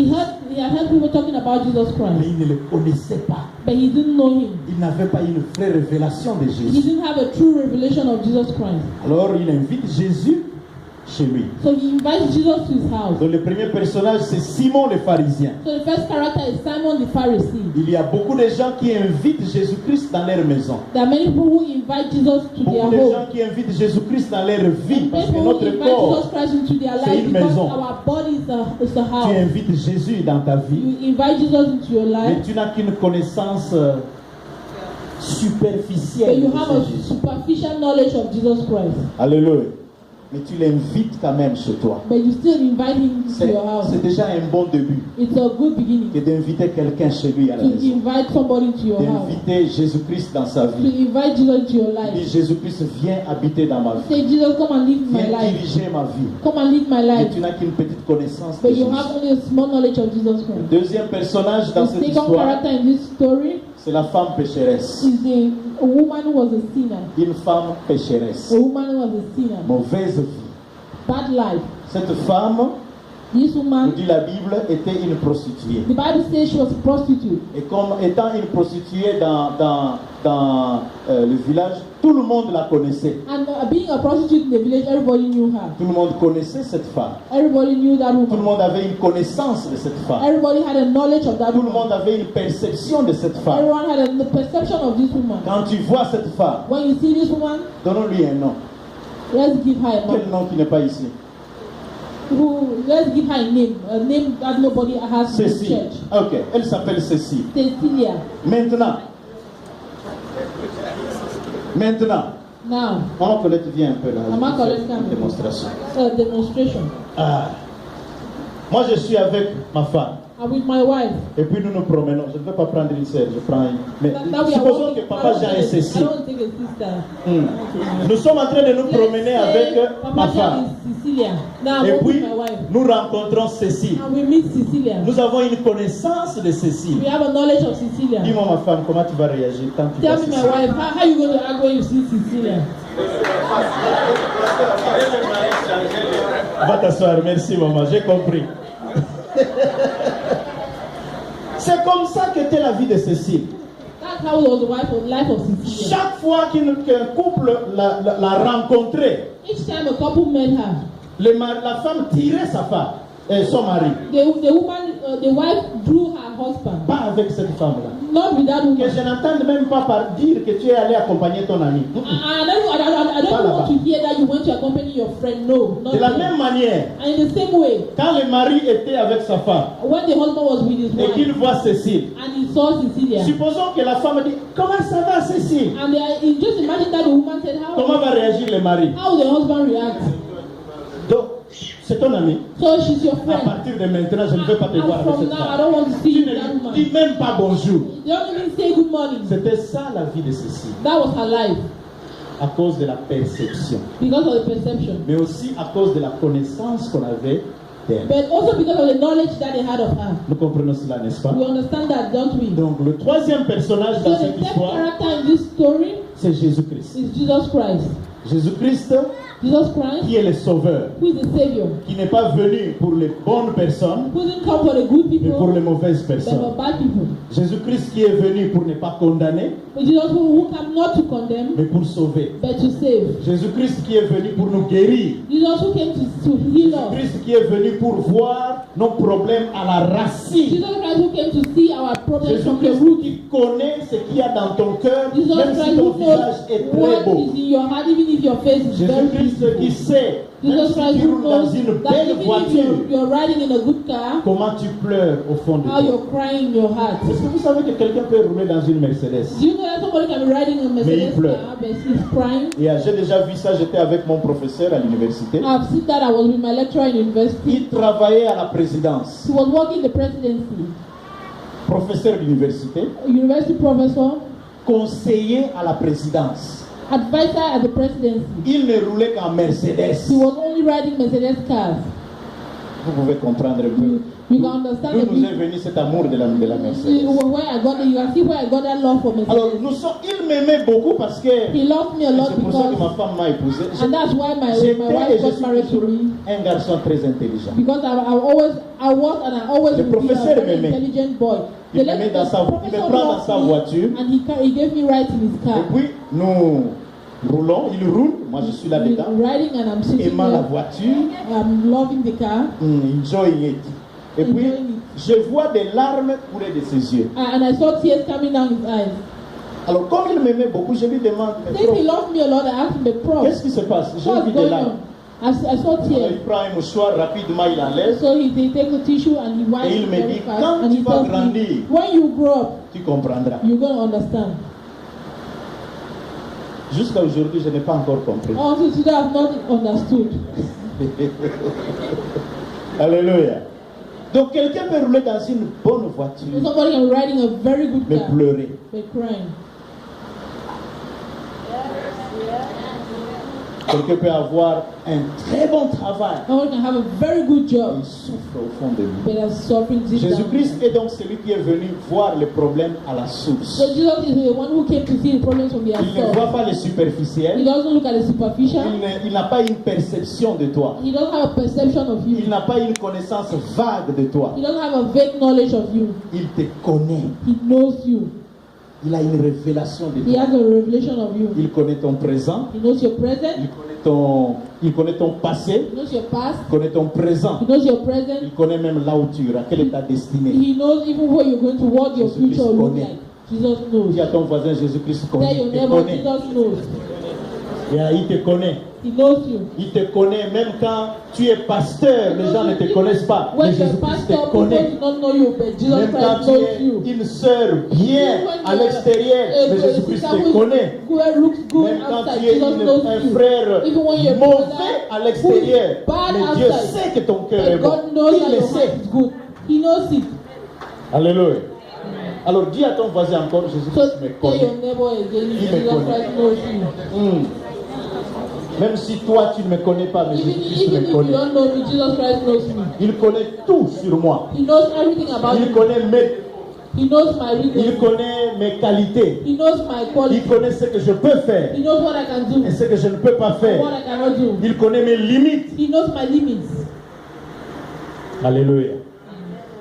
[SPEAKER 2] He had heard people talking about Jesus
[SPEAKER 1] Mais
[SPEAKER 2] Christ,
[SPEAKER 1] il ne le connaissait pas.
[SPEAKER 2] but he didn't know him.
[SPEAKER 1] Il n'avait pas une vraie révélation de
[SPEAKER 2] He
[SPEAKER 1] Jésus.
[SPEAKER 2] didn't have a true revelation of Jesus Christ.
[SPEAKER 1] Alors il invite Jésus chez lui.
[SPEAKER 2] So he invites Jesus to his house.
[SPEAKER 1] Donc le premier personnage, c'est Simon le pharisien.
[SPEAKER 2] So the first character is Simon the Pharisee.
[SPEAKER 1] Il y a beaucoup de gens qui invitent Jésus-Christ dans leur maison.
[SPEAKER 2] There are many people who invite Jesus to their
[SPEAKER 1] Beaucoup de gens
[SPEAKER 2] home.
[SPEAKER 1] qui invitent Jésus-Christ dans leur vie. Parce que
[SPEAKER 2] People who
[SPEAKER 1] notre
[SPEAKER 2] invite Jesus
[SPEAKER 1] corps,
[SPEAKER 2] Christ into their
[SPEAKER 1] c'est
[SPEAKER 2] life
[SPEAKER 1] une
[SPEAKER 2] because
[SPEAKER 1] maison.
[SPEAKER 2] our body is a
[SPEAKER 1] tu
[SPEAKER 2] house.
[SPEAKER 1] invites Jésus dans ta vie.
[SPEAKER 2] You invite Jesus into your
[SPEAKER 1] Mais
[SPEAKER 2] life,
[SPEAKER 1] tu n'as qu'une connaissance
[SPEAKER 2] but
[SPEAKER 1] superficielle
[SPEAKER 2] you
[SPEAKER 1] de
[SPEAKER 2] have
[SPEAKER 1] ce
[SPEAKER 2] a
[SPEAKER 1] Jésus.
[SPEAKER 2] superficial knowledge of Jesus Christ.
[SPEAKER 1] Alléluia. Mais tu l'invites quand même chez toi.
[SPEAKER 2] But you still invite him to your house.
[SPEAKER 1] C'est déjà un bon début
[SPEAKER 2] It's a good beginning
[SPEAKER 1] que d'inviter quelqu'un chez lui à la
[SPEAKER 2] to
[SPEAKER 1] maison.
[SPEAKER 2] invite somebody to your house.
[SPEAKER 1] D'inviter Jésus-Christ dans sa
[SPEAKER 2] To
[SPEAKER 1] vie.
[SPEAKER 2] invite Jesus into your
[SPEAKER 1] Il dit,
[SPEAKER 2] life.
[SPEAKER 1] Jésus-Christ, viens habiter dans ma vie.
[SPEAKER 2] Say, Jesus, come and live my
[SPEAKER 1] Viens
[SPEAKER 2] life.
[SPEAKER 1] diriger ma vie.
[SPEAKER 2] Come and live my
[SPEAKER 1] Mais
[SPEAKER 2] life.
[SPEAKER 1] tu n'as qu'une petite connaissance de
[SPEAKER 2] But you
[SPEAKER 1] Jésus.
[SPEAKER 2] have only a small knowledge of Jesus Christ.
[SPEAKER 1] Deuxième personnage dans
[SPEAKER 2] The
[SPEAKER 1] cette
[SPEAKER 2] second
[SPEAKER 1] histoire,
[SPEAKER 2] character in this story
[SPEAKER 1] c'est la femme pécheresse.
[SPEAKER 2] is a woman who was a sinner.
[SPEAKER 1] Une femme pécheresse.
[SPEAKER 2] A woman who was a sinner.
[SPEAKER 1] Mauvaise vie.
[SPEAKER 2] Bad life.
[SPEAKER 1] Cette femme,
[SPEAKER 2] This
[SPEAKER 1] nous
[SPEAKER 2] woman,
[SPEAKER 1] dit la Bible, était une prostituée.
[SPEAKER 2] the Bible says she was a prostitute.
[SPEAKER 1] Et comme étant une prostituée dans le village, tout le monde la connaissait.
[SPEAKER 2] And being a prostitute in the village, everybody knew her.
[SPEAKER 1] Tout le monde connaissait cette femme.
[SPEAKER 2] Everybody knew that
[SPEAKER 1] Tout le
[SPEAKER 2] woman.
[SPEAKER 1] monde avait une connaissance de cette femme.
[SPEAKER 2] Everybody had a knowledge of that
[SPEAKER 1] Tout le
[SPEAKER 2] woman.
[SPEAKER 1] monde avait une perception de cette femme.
[SPEAKER 2] Everyone had a perception of this woman.
[SPEAKER 1] Quand tu vois cette femme,
[SPEAKER 2] When you see this woman,
[SPEAKER 1] donne-lui un nom.
[SPEAKER 2] let's give her a
[SPEAKER 1] Quel
[SPEAKER 2] name.
[SPEAKER 1] nom qui n'est pas ici?
[SPEAKER 2] Let's give her a name that nobody has in the
[SPEAKER 1] Cécile.
[SPEAKER 2] church.
[SPEAKER 1] Ok, elle s'appelle Cécile.
[SPEAKER 2] Cecilia.
[SPEAKER 1] Maintenant,
[SPEAKER 2] Now,
[SPEAKER 1] Maman Colette vient un peu là.
[SPEAKER 2] Maman
[SPEAKER 1] Je vais
[SPEAKER 2] Colette,
[SPEAKER 1] faire
[SPEAKER 2] come.
[SPEAKER 1] une démonstration.
[SPEAKER 2] Demonstration.
[SPEAKER 1] Ah. Moi, je suis avec ma femme.
[SPEAKER 2] I'm with my wife.
[SPEAKER 1] Et puis nous nous promenons. Je ne vais pas prendre une sœur, je prends une. Mais
[SPEAKER 2] Now we are
[SPEAKER 1] supposons
[SPEAKER 2] walking.
[SPEAKER 1] que Papa Jean et
[SPEAKER 2] I
[SPEAKER 1] Cécile.
[SPEAKER 2] don't take a sister.
[SPEAKER 1] Nous sommes en train de nous promener
[SPEAKER 2] Let's
[SPEAKER 1] avec
[SPEAKER 2] say
[SPEAKER 1] ma
[SPEAKER 2] Papa Jean
[SPEAKER 1] femme.
[SPEAKER 2] is Cecilia. Now I'm
[SPEAKER 1] Et
[SPEAKER 2] with
[SPEAKER 1] puis,
[SPEAKER 2] my wife.
[SPEAKER 1] nous rencontrons Cécile.
[SPEAKER 2] And we meet Cecilia.
[SPEAKER 1] Nous avons une connaissance de Cécile.
[SPEAKER 2] We have a knowledge of Cecilia.
[SPEAKER 1] Dis-moi, ma femme, comment tu vas réagir quand tu
[SPEAKER 2] Tell
[SPEAKER 1] vois
[SPEAKER 2] me, my
[SPEAKER 1] Cécile?
[SPEAKER 2] wife, how you going to act when you see Cecilia?
[SPEAKER 1] Va t'asseoir, merci maman, j'ai compris. C'est comme ça qu'était la vie de Cécile.
[SPEAKER 2] That's how was the life of Cecilia.
[SPEAKER 1] Chaque fois qu'un couple la rencontrait,
[SPEAKER 2] Each time a couple met her,
[SPEAKER 1] la femme tirait sa femme, son mari.
[SPEAKER 2] the wife drew her husband.
[SPEAKER 1] Pas avec cette femme-là.
[SPEAKER 2] Not with that
[SPEAKER 1] Que
[SPEAKER 2] woman.
[SPEAKER 1] je n'entende même pas par dire que tu es allé accompagner ton ami.
[SPEAKER 2] I don't want to hear that you went to accompany your friend. No, not
[SPEAKER 1] De la
[SPEAKER 2] there.
[SPEAKER 1] même manière,
[SPEAKER 2] And in the same way,
[SPEAKER 1] quand le mari était avec sa femme
[SPEAKER 2] when the husband was with his
[SPEAKER 1] et qu'il
[SPEAKER 2] wife
[SPEAKER 1] voit Cécile,
[SPEAKER 2] and he saw Cecilia,
[SPEAKER 1] supposons que la femme dit comment ça va Cécile?
[SPEAKER 2] and just imagine that the woman said,
[SPEAKER 1] Comment va réagir le mari?
[SPEAKER 2] how the husband reacts.
[SPEAKER 1] Donc, c'est ton ami.
[SPEAKER 2] So she's your
[SPEAKER 1] À
[SPEAKER 2] friend.
[SPEAKER 1] partir de maintenant, je ne veux pas te voir
[SPEAKER 2] And
[SPEAKER 1] avec
[SPEAKER 2] from
[SPEAKER 1] cette
[SPEAKER 2] now, I
[SPEAKER 1] femme.
[SPEAKER 2] don't want to see
[SPEAKER 1] Tu
[SPEAKER 2] you with that
[SPEAKER 1] ne
[SPEAKER 2] woman.
[SPEAKER 1] dis même pas bonjour.
[SPEAKER 2] They don't even say good morning.
[SPEAKER 1] C'était ça la vie de Cécile,
[SPEAKER 2] That was her life
[SPEAKER 1] à cause de la perception,
[SPEAKER 2] because of the perception,
[SPEAKER 1] mais aussi à cause de la connaissance qu'on avait d'elle.
[SPEAKER 2] but also because of the knowledge that they had of her.
[SPEAKER 1] Nous comprenons cela, n'est-ce pas?
[SPEAKER 2] We understand that, don't we?
[SPEAKER 1] Donc, le troisième personnage
[SPEAKER 2] So
[SPEAKER 1] dans
[SPEAKER 2] the
[SPEAKER 1] cette
[SPEAKER 2] third
[SPEAKER 1] histoire,
[SPEAKER 2] character in this story
[SPEAKER 1] c'est Jésus-Christ.
[SPEAKER 2] is Jesus Christ.
[SPEAKER 1] Jésus-Christ,
[SPEAKER 2] Jesus Christ,
[SPEAKER 1] qui est le sauveur,
[SPEAKER 2] who is the Savior,
[SPEAKER 1] qui n'est pas venu pour les bonnes personnes,
[SPEAKER 2] who didn't come for the good
[SPEAKER 1] mais pour
[SPEAKER 2] people,
[SPEAKER 1] les mauvaises
[SPEAKER 2] but
[SPEAKER 1] personnes.
[SPEAKER 2] for bad people.
[SPEAKER 1] Jésus-Christ qui est venu pour ne pas condamner,
[SPEAKER 2] But Jesus who came not to condemn,
[SPEAKER 1] mais pour sauver.
[SPEAKER 2] but to save.
[SPEAKER 1] Jésus-Christ qui est venu pour nous guérir.
[SPEAKER 2] Jesus who came to heal us.
[SPEAKER 1] Jésus-Christ qui est venu pour voir nos problèmes à la racine.
[SPEAKER 2] Jesus Christ who came to see our problems from the
[SPEAKER 1] Jésus-Christ
[SPEAKER 2] root.
[SPEAKER 1] qui connaît ce qu'il y a dans ton cœur,
[SPEAKER 2] Jesus
[SPEAKER 1] même si
[SPEAKER 2] Christ
[SPEAKER 1] ton
[SPEAKER 2] who
[SPEAKER 1] visage
[SPEAKER 2] knows
[SPEAKER 1] est très
[SPEAKER 2] what
[SPEAKER 1] beau.
[SPEAKER 2] is in your heart, even if your face is very
[SPEAKER 1] Jésus-Christ
[SPEAKER 2] beautiful.
[SPEAKER 1] qui sait, même
[SPEAKER 2] Jesus
[SPEAKER 1] si
[SPEAKER 2] Christ
[SPEAKER 1] tu
[SPEAKER 2] who
[SPEAKER 1] roules dans
[SPEAKER 2] knows
[SPEAKER 1] une
[SPEAKER 2] that
[SPEAKER 1] belle
[SPEAKER 2] even if
[SPEAKER 1] voiture,
[SPEAKER 2] you're riding in a good car,
[SPEAKER 1] comment tu pleures au fond de
[SPEAKER 2] how
[SPEAKER 1] toi.
[SPEAKER 2] you're crying in your heart.
[SPEAKER 1] Est-ce que vous savez que quelqu'un peut rouler dans une Mercedes?
[SPEAKER 2] Do you know that somebody can be riding a Mercedes
[SPEAKER 1] pleure.
[SPEAKER 2] car but he's crying?
[SPEAKER 1] Et j'ai déjà vu ça, j'étais avec mon professeur à l'université.
[SPEAKER 2] I've seen that. I was with my lecturer in university.
[SPEAKER 1] Il travaillait à la présidence.
[SPEAKER 2] He was working the presidency,
[SPEAKER 1] Professeur d'université,
[SPEAKER 2] university professor,
[SPEAKER 1] conseiller à la présidence.
[SPEAKER 2] advisor at the presidency.
[SPEAKER 1] Il ne roulait qu'en Mercedes.
[SPEAKER 2] He was only riding Mercedes cars.
[SPEAKER 1] Vous pouvez comprendre un peu.
[SPEAKER 2] You can understand
[SPEAKER 1] D'où
[SPEAKER 2] the
[SPEAKER 1] nous est
[SPEAKER 2] meaning.
[SPEAKER 1] venu cet amour de la
[SPEAKER 2] See,
[SPEAKER 1] Mercedes.
[SPEAKER 2] where I got it, you can see where I got that love for
[SPEAKER 1] Alors,
[SPEAKER 2] Mercedes.
[SPEAKER 1] il m'aimait beaucoup parce que
[SPEAKER 2] He loved me a lot
[SPEAKER 1] c'est pour ça que ma
[SPEAKER 2] because,
[SPEAKER 1] femme m'a épousé.
[SPEAKER 2] and that's why my
[SPEAKER 1] J'étais et
[SPEAKER 2] wife
[SPEAKER 1] je
[SPEAKER 2] got
[SPEAKER 1] suis
[SPEAKER 2] married to
[SPEAKER 1] toujours
[SPEAKER 2] me.
[SPEAKER 1] un garçon très intelligent.
[SPEAKER 2] Because I was
[SPEAKER 1] Le
[SPEAKER 2] will be a
[SPEAKER 1] professeur
[SPEAKER 2] very
[SPEAKER 1] m'aimait.
[SPEAKER 2] intelligent boy.
[SPEAKER 1] Il me met dans sa- il me
[SPEAKER 2] professor
[SPEAKER 1] prend dans
[SPEAKER 2] loved
[SPEAKER 1] sa
[SPEAKER 2] me,
[SPEAKER 1] voiture.
[SPEAKER 2] and he gave me right in his
[SPEAKER 1] Et
[SPEAKER 2] car.
[SPEAKER 1] puis, nous roulons, il roule, moi je suis là-dedans,
[SPEAKER 2] We're riding and I'm sitting
[SPEAKER 1] aimant la
[SPEAKER 2] there.
[SPEAKER 1] voiture,
[SPEAKER 2] I'm loving the car.
[SPEAKER 1] enjoying it. Et puis,
[SPEAKER 2] Enjoying it.
[SPEAKER 1] je vois des larmes couler de ses yeux.
[SPEAKER 2] And I saw tears coming down his eyes.
[SPEAKER 1] Alors, comme il m'aimait beaucoup, je lui demande, mais
[SPEAKER 2] Since he
[SPEAKER 1] prof,
[SPEAKER 2] loved me a lot, I asked him, the prof,
[SPEAKER 1] qu'est-ce qui se passe? J'ai
[SPEAKER 2] what's
[SPEAKER 1] vu des
[SPEAKER 2] going
[SPEAKER 1] larmes.
[SPEAKER 2] on? I saw
[SPEAKER 1] Alors,
[SPEAKER 2] tears.
[SPEAKER 1] il prend un mouchoir, rapidement il enlève.
[SPEAKER 2] So he takes a tissue and he wipes
[SPEAKER 1] Et il
[SPEAKER 2] it
[SPEAKER 1] me
[SPEAKER 2] very
[SPEAKER 1] dit,
[SPEAKER 2] fast.
[SPEAKER 1] quand
[SPEAKER 2] And
[SPEAKER 1] tu
[SPEAKER 2] he
[SPEAKER 1] vas
[SPEAKER 2] tells
[SPEAKER 1] grandir,
[SPEAKER 2] me, when you grow up,
[SPEAKER 1] tu comprendras.
[SPEAKER 2] you're going to understand.
[SPEAKER 1] Jusqu'à aujourd'hui, je n'ai pas encore compris.
[SPEAKER 2] Until today, I've not understood.
[SPEAKER 1] Alléluia. Donc, quelqu'un peut rouler dans une bonne voiture,
[SPEAKER 2] Somebody can be riding a very good
[SPEAKER 1] mais
[SPEAKER 2] car,
[SPEAKER 1] pleurer.
[SPEAKER 2] but crying.
[SPEAKER 1] Quelqu'un peut avoir un très bon travail,
[SPEAKER 2] Someone can have a very good
[SPEAKER 1] et
[SPEAKER 2] job,
[SPEAKER 1] il souffre au fond de lui.
[SPEAKER 2] but has suffering deep down.
[SPEAKER 1] Jésus-Christ est donc celui qui est venu voir les problèmes à la source.
[SPEAKER 2] So Jesus is the one who came to see the problems from the
[SPEAKER 1] Il ne voit
[SPEAKER 2] outside.
[SPEAKER 1] pas les
[SPEAKER 2] He
[SPEAKER 1] superficiels.
[SPEAKER 2] doesn't look at the superficial.
[SPEAKER 1] Il n'a pas une perception de toi.
[SPEAKER 2] He doesn't have a perception of
[SPEAKER 1] Il
[SPEAKER 2] you.
[SPEAKER 1] n'a pas une connaissance vague de toi.
[SPEAKER 2] He doesn't have a vague knowledge of you.
[SPEAKER 1] Il te connaît.
[SPEAKER 2] He knows you.
[SPEAKER 1] Il a une révélation de
[SPEAKER 2] He
[SPEAKER 1] toi.
[SPEAKER 2] has a revelation of you.
[SPEAKER 1] Il connaît ton présent.
[SPEAKER 2] He knows your present.
[SPEAKER 1] Il connaît ton passé.
[SPEAKER 2] He knows your past.
[SPEAKER 1] Il connaît ton présent.
[SPEAKER 2] He knows your
[SPEAKER 1] Il
[SPEAKER 2] present.
[SPEAKER 1] connaît même là où tu iras. Quelle est ta destinée?
[SPEAKER 2] He knows even where you're going to, what your
[SPEAKER 1] Jésus-Christ
[SPEAKER 2] future will look
[SPEAKER 1] connaît.
[SPEAKER 2] like. Jesus knows.
[SPEAKER 1] Dis à ton voisin, Jésus-Christ
[SPEAKER 2] Tell
[SPEAKER 1] connaît.
[SPEAKER 2] your
[SPEAKER 1] Il te
[SPEAKER 2] neighbor,
[SPEAKER 1] connaît.
[SPEAKER 2] Jesus knows.
[SPEAKER 1] Il te connaît.
[SPEAKER 2] He knows you.
[SPEAKER 1] Il te connaît. Même quand tu es pasteur, les gens ne te connaissent pas. Mais
[SPEAKER 2] When you're a
[SPEAKER 1] Jésus-Christ te
[SPEAKER 2] pastor, people
[SPEAKER 1] connaît.
[SPEAKER 2] do not know you, but Jesus
[SPEAKER 1] Même quand
[SPEAKER 2] Christ
[SPEAKER 1] tu
[SPEAKER 2] knows
[SPEAKER 1] es
[SPEAKER 2] you.
[SPEAKER 1] une sœur bien à l'extérieur, mais Jésus-Christ te connaît.
[SPEAKER 2] Who looks good
[SPEAKER 1] Même quand
[SPEAKER 2] outside,
[SPEAKER 1] tu es
[SPEAKER 2] Jesus knows
[SPEAKER 1] un
[SPEAKER 2] you.
[SPEAKER 1] frère
[SPEAKER 2] Even when you're a
[SPEAKER 1] mauvais
[SPEAKER 2] brother
[SPEAKER 1] à l'extérieur,
[SPEAKER 2] who is bad
[SPEAKER 1] mais Dieu
[SPEAKER 2] outside,
[SPEAKER 1] sait que ton cœur est
[SPEAKER 2] but
[SPEAKER 1] bon.
[SPEAKER 2] God knows
[SPEAKER 1] Il
[SPEAKER 2] that
[SPEAKER 1] le
[SPEAKER 2] your heart
[SPEAKER 1] sait.
[SPEAKER 2] is good. He knows it.
[SPEAKER 1] Alléluia. Alors dis à ton voisin encore,
[SPEAKER 2] So
[SPEAKER 1] Jésus-Christ me
[SPEAKER 2] tell
[SPEAKER 1] connaît.
[SPEAKER 2] your neighbor again,
[SPEAKER 1] Il me
[SPEAKER 2] Jesus
[SPEAKER 1] connaît.
[SPEAKER 2] Christ knows you.
[SPEAKER 1] Même si toi tu ne me connais pas, mais Jésus-Christ
[SPEAKER 2] Even
[SPEAKER 1] me
[SPEAKER 2] if you
[SPEAKER 1] connaît.
[SPEAKER 2] don't know me, Jesus Christ knows me.
[SPEAKER 1] Il connaît tout sur moi.
[SPEAKER 2] He knows everything about
[SPEAKER 1] Il
[SPEAKER 2] me.
[SPEAKER 1] connaît
[SPEAKER 2] He knows my
[SPEAKER 1] il
[SPEAKER 2] weakness.
[SPEAKER 1] connaît mes qualités.
[SPEAKER 2] He knows my
[SPEAKER 1] Il
[SPEAKER 2] qualities.
[SPEAKER 1] connaît ce que je peux faire
[SPEAKER 2] He knows what I can do
[SPEAKER 1] et ce que je ne peux pas
[SPEAKER 2] and
[SPEAKER 1] faire.
[SPEAKER 2] what I cannot do.
[SPEAKER 1] Il connaît mes limites.
[SPEAKER 2] He knows my limits.
[SPEAKER 1] Alléluia.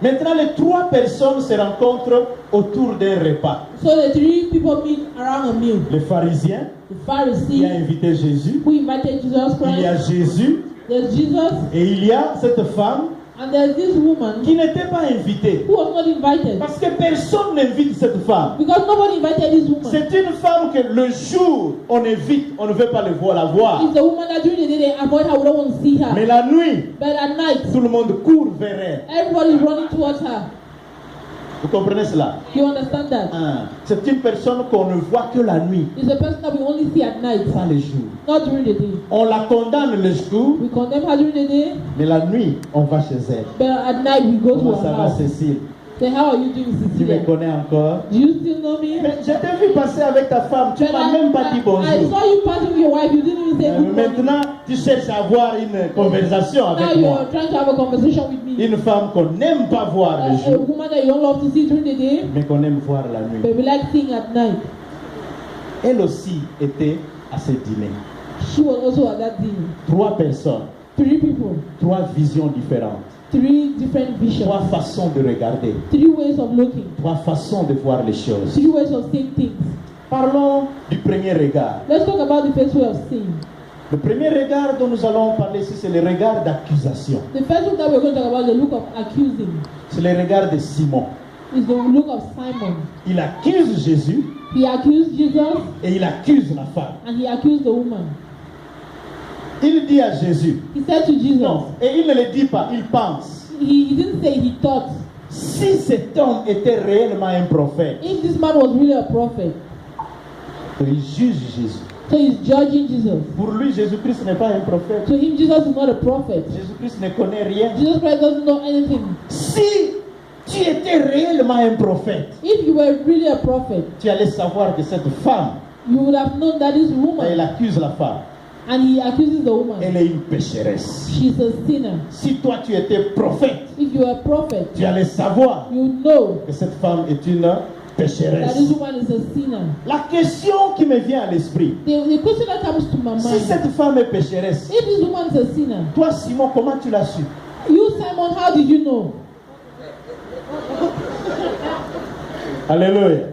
[SPEAKER 1] Maintenant, les trois personnes se rencontrent autour d'un repas.
[SPEAKER 2] So the three people meet around a meal.
[SPEAKER 1] Les pharisiens
[SPEAKER 2] The
[SPEAKER 1] qui a
[SPEAKER 2] Pharisee
[SPEAKER 1] invité Jésus.
[SPEAKER 2] who invited Jesus
[SPEAKER 1] Il y a
[SPEAKER 2] Christ.
[SPEAKER 1] Jésus
[SPEAKER 2] There's Jesus,
[SPEAKER 1] et il y a cette femme
[SPEAKER 2] and there's this woman
[SPEAKER 1] qui n'était pas invitée.
[SPEAKER 2] who was not invited.
[SPEAKER 1] Parce que personne n'invite cette femme.
[SPEAKER 2] Because nobody invited this woman.
[SPEAKER 1] C'est une femme que le jour on évite, on ne veut pas la voir.
[SPEAKER 2] It's the woman that during the day they avoid her, we don't want to see her.
[SPEAKER 1] Mais la nuit,
[SPEAKER 2] But at night,
[SPEAKER 1] tout le monde court vers elle.
[SPEAKER 2] everybody is running towards her.
[SPEAKER 1] Vous comprenez cela?
[SPEAKER 2] You understand that?
[SPEAKER 1] C'est une personne qu'on ne voit que la nuit,
[SPEAKER 2] It's a person that we only see at night,
[SPEAKER 1] pas le jour.
[SPEAKER 2] not during the day.
[SPEAKER 1] On la condamne le jour,
[SPEAKER 2] We condemn her during the day,
[SPEAKER 1] mais la nuit, on va chez elle.
[SPEAKER 2] but at night we go to
[SPEAKER 1] Comment
[SPEAKER 2] her
[SPEAKER 1] ça va,
[SPEAKER 2] house.
[SPEAKER 1] Cécile?
[SPEAKER 2] Say, how are you doing,
[SPEAKER 1] Tu me
[SPEAKER 2] Cecilia?
[SPEAKER 1] connais encore?
[SPEAKER 2] Do you still know me?
[SPEAKER 1] Mais je t'ai vu passer avec ta femme, tu
[SPEAKER 2] But
[SPEAKER 1] m'as même pas dit
[SPEAKER 2] I
[SPEAKER 1] bonjour.
[SPEAKER 2] saw you passing with your wife, you didn't even say good morning.
[SPEAKER 1] Maintenant, tu cherches à avoir une conversation
[SPEAKER 2] Now
[SPEAKER 1] avec moi.
[SPEAKER 2] you're trying to have a conversation with me.
[SPEAKER 1] Une femme qu'on n'aime pas voir le
[SPEAKER 2] A
[SPEAKER 1] jour,
[SPEAKER 2] woman that you don't love to see during the day,
[SPEAKER 1] mais qu'on aime voir la nuit.
[SPEAKER 2] but we like seeing at night.
[SPEAKER 1] Elle aussi était à ce dîner.
[SPEAKER 2] She was also at that dinner.
[SPEAKER 1] Trois personnes,
[SPEAKER 2] Three people,
[SPEAKER 1] trois visions différentes,
[SPEAKER 2] three different visions,
[SPEAKER 1] trois façons de regarder,
[SPEAKER 2] three ways of looking,
[SPEAKER 1] trois façons de voir les choses.
[SPEAKER 2] three ways of seeing things.
[SPEAKER 1] Parlons du premier regard.
[SPEAKER 2] Let's talk about the first way of seeing.
[SPEAKER 1] Le premier regard dont nous allons parler ici, c'est le regard d'accusation.
[SPEAKER 2] The first look that we're going to talk about is the look of accusing.
[SPEAKER 1] C'est le regard de Simon.
[SPEAKER 2] Is the look of Simon.
[SPEAKER 1] Il accuse Jésus
[SPEAKER 2] He accused Jesus
[SPEAKER 1] et il accuse la femme.
[SPEAKER 2] and he accused the woman.
[SPEAKER 1] Il dit à Jésus,
[SPEAKER 2] He said to Jesus,
[SPEAKER 1] non, et il ne le dit pas, il pense.
[SPEAKER 2] he didn't say he thought.
[SPEAKER 1] Si cet homme était réellement un prophète,
[SPEAKER 2] If this man was really a prophet,
[SPEAKER 1] il juge Jésus.
[SPEAKER 2] so he's judging Jesus.
[SPEAKER 1] Pour lui, Jésus-Christ n'est pas un prophète.
[SPEAKER 2] To him, Jesus is not a prophet.
[SPEAKER 1] Jésus-Christ ne connaît rien.
[SPEAKER 2] Jesus Christ doesn't know anything.
[SPEAKER 1] Si tu étais réellement un prophète,
[SPEAKER 2] If you were really a prophet,
[SPEAKER 1] tu allais savoir que cette femme,
[SPEAKER 2] you would have known that this woman,
[SPEAKER 1] elle accuse la femme.
[SPEAKER 2] And he accuses the woman.
[SPEAKER 1] Elle est une pécheresse.
[SPEAKER 2] She's a sinner.
[SPEAKER 1] Si toi tu étais prophète,
[SPEAKER 2] If you are a prophet,
[SPEAKER 1] tu allais savoir
[SPEAKER 2] you know
[SPEAKER 1] que cette femme est une
[SPEAKER 2] that
[SPEAKER 1] pécheresse.
[SPEAKER 2] this woman is a sinner.
[SPEAKER 1] La question qui me vient à l'esprit,
[SPEAKER 2] The question that comes to my
[SPEAKER 1] si
[SPEAKER 2] mind,
[SPEAKER 1] cette femme est pécheresse,
[SPEAKER 2] if this woman is a sinner,
[SPEAKER 1] toi Simon, comment tu l'as su?
[SPEAKER 2] you Simon, how did you know?
[SPEAKER 1] Alléluia.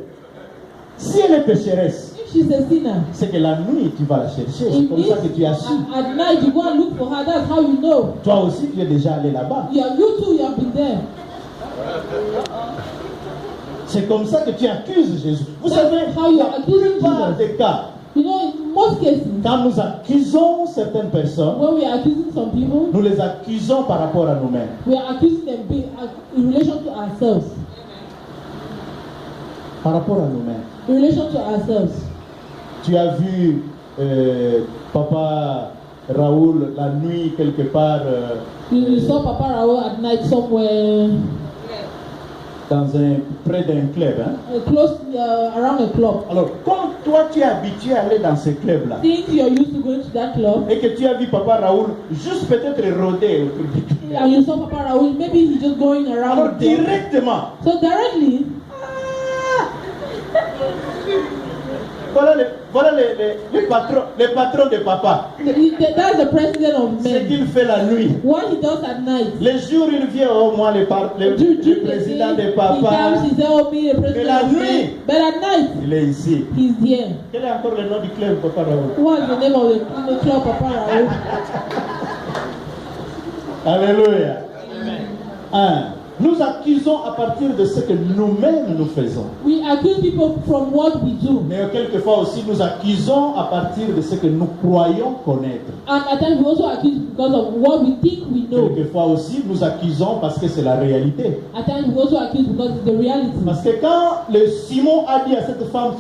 [SPEAKER 1] Si elle est pécheresse,
[SPEAKER 2] If she's a sinner,
[SPEAKER 1] c'est que la nuit tu vas la chercher. C'est
[SPEAKER 2] it
[SPEAKER 1] comme ça que
[SPEAKER 2] means
[SPEAKER 1] tu as su.
[SPEAKER 2] at night you go and look for her. That's how you know.
[SPEAKER 1] Toi aussi tu es déjà allé là-bas.
[SPEAKER 2] You too, you have been there.
[SPEAKER 1] C'est comme ça que tu accuses Jésus. Vous
[SPEAKER 2] That's
[SPEAKER 1] savez,
[SPEAKER 2] how you
[SPEAKER 1] la
[SPEAKER 2] are accusing
[SPEAKER 1] plupart
[SPEAKER 2] Jesus.
[SPEAKER 1] des cas,
[SPEAKER 2] You know, in most cases,
[SPEAKER 1] quand nous accusons certaines personnes,
[SPEAKER 2] when we are accusing some people,
[SPEAKER 1] nous les accusons par rapport à nous-mêmes.
[SPEAKER 2] we are accusing them in relation to ourselves.
[SPEAKER 1] Par rapport à nous-mêmes.
[SPEAKER 2] In relation to ourselves.
[SPEAKER 1] Tu as vu Papa Raoul la nuit quelque part
[SPEAKER 2] You saw Papa Raoul at night somewhere
[SPEAKER 1] près d'un club. Hein?
[SPEAKER 2] close around a club.
[SPEAKER 1] Alors, quand toi tu es habitué à aller dans ce club-là,
[SPEAKER 2] Since you're used to going to that club,
[SPEAKER 1] et que tu as vu Papa Raoul juste peut-être rôder autour du club,
[SPEAKER 2] and you saw Papa Raoul, maybe he's just going around.
[SPEAKER 1] alors
[SPEAKER 2] the club.
[SPEAKER 1] directement,
[SPEAKER 2] So directly,
[SPEAKER 1] voilà les patrons de papa.
[SPEAKER 2] that's the president of
[SPEAKER 1] Ce
[SPEAKER 2] men.
[SPEAKER 1] qu'il fait la nuit.
[SPEAKER 2] What he does at night.
[SPEAKER 1] Les jours, il vient au moins le président de
[SPEAKER 2] He
[SPEAKER 1] papa.
[SPEAKER 2] comes, he says, oh, me, the president
[SPEAKER 1] la
[SPEAKER 2] of
[SPEAKER 1] nuit,
[SPEAKER 2] men. But at night,
[SPEAKER 1] il est ici.
[SPEAKER 2] he's here.
[SPEAKER 1] Quel est encore le nom du club, Papa Raoul?
[SPEAKER 2] What's the name of the club, Papa Raoul?
[SPEAKER 1] Alléluia. Un. Nous accusons à partir de ce que nous-mêmes nous faisons.
[SPEAKER 2] We accuse people from what we do.
[SPEAKER 1] Mais quelquefois aussi, nous accusons à partir de ce que nous croyons connaître.
[SPEAKER 2] And at times we also accuse because of what we think we know.
[SPEAKER 1] Quelquefois aussi, nous accusons parce que c'est la réalité.
[SPEAKER 2] At times we also accuse because it's the reality.
[SPEAKER 1] Parce que quand le Simon a dit à cette femme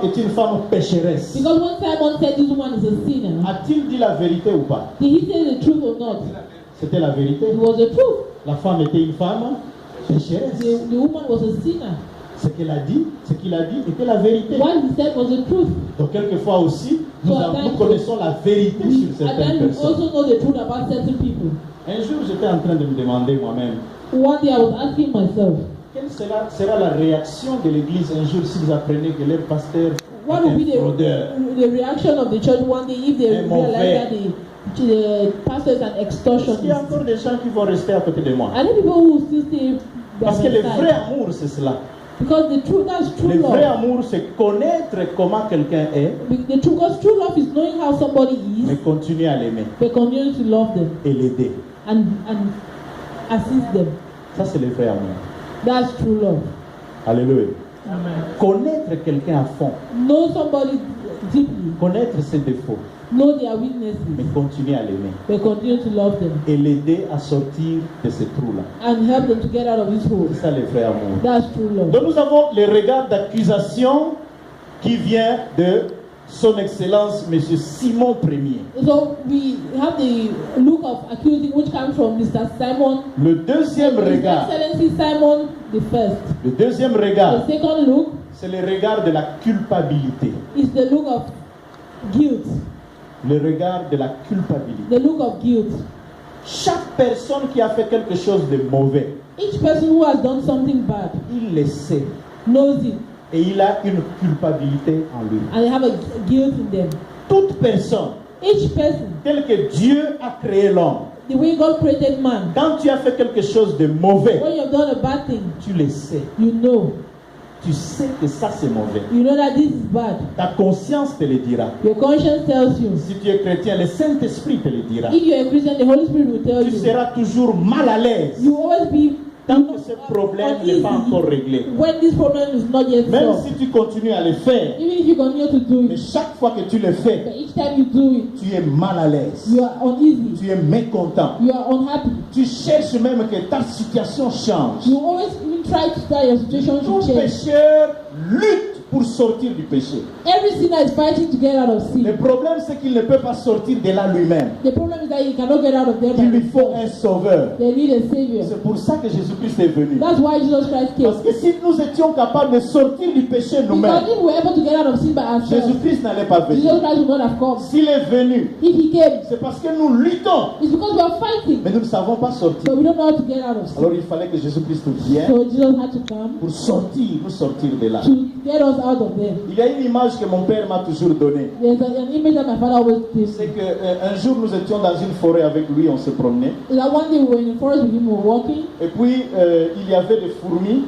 [SPEAKER 1] est une femme pécheresse,
[SPEAKER 2] Because when Simon said this woman is a sinner,
[SPEAKER 1] a-t-il dit la vérité ou pas?
[SPEAKER 2] did he say the truth or not?
[SPEAKER 1] C'était la vérité.
[SPEAKER 2] It was the truth.
[SPEAKER 1] La femme était une femme pécheresse.
[SPEAKER 2] The woman was a sinner.
[SPEAKER 1] Ce qu'il a dit était la vérité.
[SPEAKER 2] What he said was the truth.
[SPEAKER 1] Donc quelquefois aussi, nous connaissons la vérité sur
[SPEAKER 2] At
[SPEAKER 1] certaines
[SPEAKER 2] times we
[SPEAKER 1] personnes.
[SPEAKER 2] also know the truth about certain people.
[SPEAKER 1] Un jour, j'étais en train de me demander moi-même,
[SPEAKER 2] One day I was asking myself,
[SPEAKER 1] quelle sera la réaction de l'Église un jour si vous apprenez que leur pasteur
[SPEAKER 2] what
[SPEAKER 1] est
[SPEAKER 2] will be
[SPEAKER 1] un fraudeur?
[SPEAKER 2] the reaction of the church one day if they
[SPEAKER 1] Un
[SPEAKER 2] realize
[SPEAKER 1] mauvais.
[SPEAKER 2] that the pastor is an extortionist?
[SPEAKER 1] Il y a encore des gens qui vont rester à côté de moi.
[SPEAKER 2] Are there people who will still stay by
[SPEAKER 1] Parce que
[SPEAKER 2] my
[SPEAKER 1] le
[SPEAKER 2] side?
[SPEAKER 1] vrai amour, c'est cela.
[SPEAKER 2] Because the truth, that's true
[SPEAKER 1] Le vrai
[SPEAKER 2] love.
[SPEAKER 1] amour, c'est connaître comment quelqu'un est,
[SPEAKER 2] Because true love is knowing how somebody
[SPEAKER 1] mais
[SPEAKER 2] is,
[SPEAKER 1] continuer à l'aimer
[SPEAKER 2] but continue to love them
[SPEAKER 1] et l'aider.
[SPEAKER 2] and assist them.
[SPEAKER 1] Ça, c'est le vrai amour.
[SPEAKER 2] That's true love.
[SPEAKER 1] Alléluia. Connaître quelqu'un à fond,
[SPEAKER 2] Know somebody deeply,
[SPEAKER 1] connaître ses défauts,
[SPEAKER 2] know their weaknesses,
[SPEAKER 1] mais continuer à l'aimer
[SPEAKER 2] but continue to love them
[SPEAKER 1] et l'aider à sortir de ce trou-là.
[SPEAKER 2] and help them to get out of this hole.
[SPEAKER 1] C'est ça le vrai amour.
[SPEAKER 2] That's true love.
[SPEAKER 1] Donc nous avons le regard d'accusation qui vient de Son Excellence Monsieur Simon Ier.
[SPEAKER 2] So we have the look of accusing which comes from Mr. Simon.
[SPEAKER 1] Le deuxième
[SPEAKER 2] His
[SPEAKER 1] regard,
[SPEAKER 2] Excellency Simon the first.
[SPEAKER 1] le deuxième regard,
[SPEAKER 2] The second look
[SPEAKER 1] c'est le regard de la culpabilité.
[SPEAKER 2] is the look of guilt.
[SPEAKER 1] Le regard de la culpabilité.
[SPEAKER 2] The look of guilt.
[SPEAKER 1] Chaque personne qui a fait quelque chose de mauvais,
[SPEAKER 2] Each person who has done something bad
[SPEAKER 1] il le sait
[SPEAKER 2] knows it
[SPEAKER 1] et il a une culpabilité en lui.
[SPEAKER 2] and they have a guilt in them.
[SPEAKER 1] Toute personne,
[SPEAKER 2] Each person,
[SPEAKER 1] telle que Dieu a créé l'homme,
[SPEAKER 2] the way God created man,
[SPEAKER 1] quand tu as fait quelque chose de mauvais,
[SPEAKER 2] when you've done a bad thing,
[SPEAKER 1] tu le sais.
[SPEAKER 2] you know.
[SPEAKER 1] Tu sais que ça c'est mauvais.
[SPEAKER 2] You know that this is bad.
[SPEAKER 1] Ta conscience te le dira.
[SPEAKER 2] Your conscience tells you.
[SPEAKER 1] Si tu es chrétien, le Saint-Esprit te le dira.
[SPEAKER 2] If you're a Christian, the Holy Spirit will tell
[SPEAKER 1] Tu
[SPEAKER 2] you.
[SPEAKER 1] seras toujours mal à l'aise
[SPEAKER 2] You will always be
[SPEAKER 1] tant que ce problème n'est pas encore réglé.
[SPEAKER 2] when this problem is not yet
[SPEAKER 1] Même
[SPEAKER 2] solved.
[SPEAKER 1] si tu continues à le faire,
[SPEAKER 2] Even if you continue to do
[SPEAKER 1] mais
[SPEAKER 2] it,
[SPEAKER 1] chaque fois que tu le fais,
[SPEAKER 2] but each time you do it,
[SPEAKER 1] tu es mal à l'aise.
[SPEAKER 2] you are uneasy.
[SPEAKER 1] Tu es mécontent.
[SPEAKER 2] You are unhappy.
[SPEAKER 1] Tu cherches même que ta situation change.
[SPEAKER 2] You always even try to start your situation
[SPEAKER 1] Tout
[SPEAKER 2] to change.
[SPEAKER 1] pécheur lutte pour sortir du péché.
[SPEAKER 2] Every sinner is fighting to get out of
[SPEAKER 1] Le
[SPEAKER 2] sin.
[SPEAKER 1] problème, c'est qu'il ne peut pas sortir de là lui-même.
[SPEAKER 2] The problem is that he cannot get out of there by
[SPEAKER 1] Il lui faut
[SPEAKER 2] himself.
[SPEAKER 1] un sauveur.
[SPEAKER 2] They need a savior.
[SPEAKER 1] C'est pour ça que Jésus-Christ est venu.
[SPEAKER 2] That's why Jesus Christ came.
[SPEAKER 1] Parce que si nous étions capables de sortir du péché
[SPEAKER 2] Because
[SPEAKER 1] nous-mêmes,
[SPEAKER 2] if we were able to get out of sin by ourselves,
[SPEAKER 1] Jésus-Christ n'allait pas venir.
[SPEAKER 2] Jesus Christ would not have come.
[SPEAKER 1] S'il est venu,
[SPEAKER 2] If he came,
[SPEAKER 1] c'est parce que nous luttons,
[SPEAKER 2] it's because we are fighting,
[SPEAKER 1] mais nous ne savons pas sortir.
[SPEAKER 2] but we don't know how to get out of sin.
[SPEAKER 1] Alors il fallait que Jésus-Christ vienne
[SPEAKER 2] So Jesus had to come
[SPEAKER 1] pour nous sortir de là.
[SPEAKER 2] to get us out of there.
[SPEAKER 1] Il y a une image que mon père m'a toujours donnée.
[SPEAKER 2] There's an image that my father always gives.
[SPEAKER 1] C'est qu'un jour nous étions dans une forêt avec lui, on se promenait.
[SPEAKER 2] That one day we were in the forest with him, we were walking,
[SPEAKER 1] Et puis il y avait des fourmis.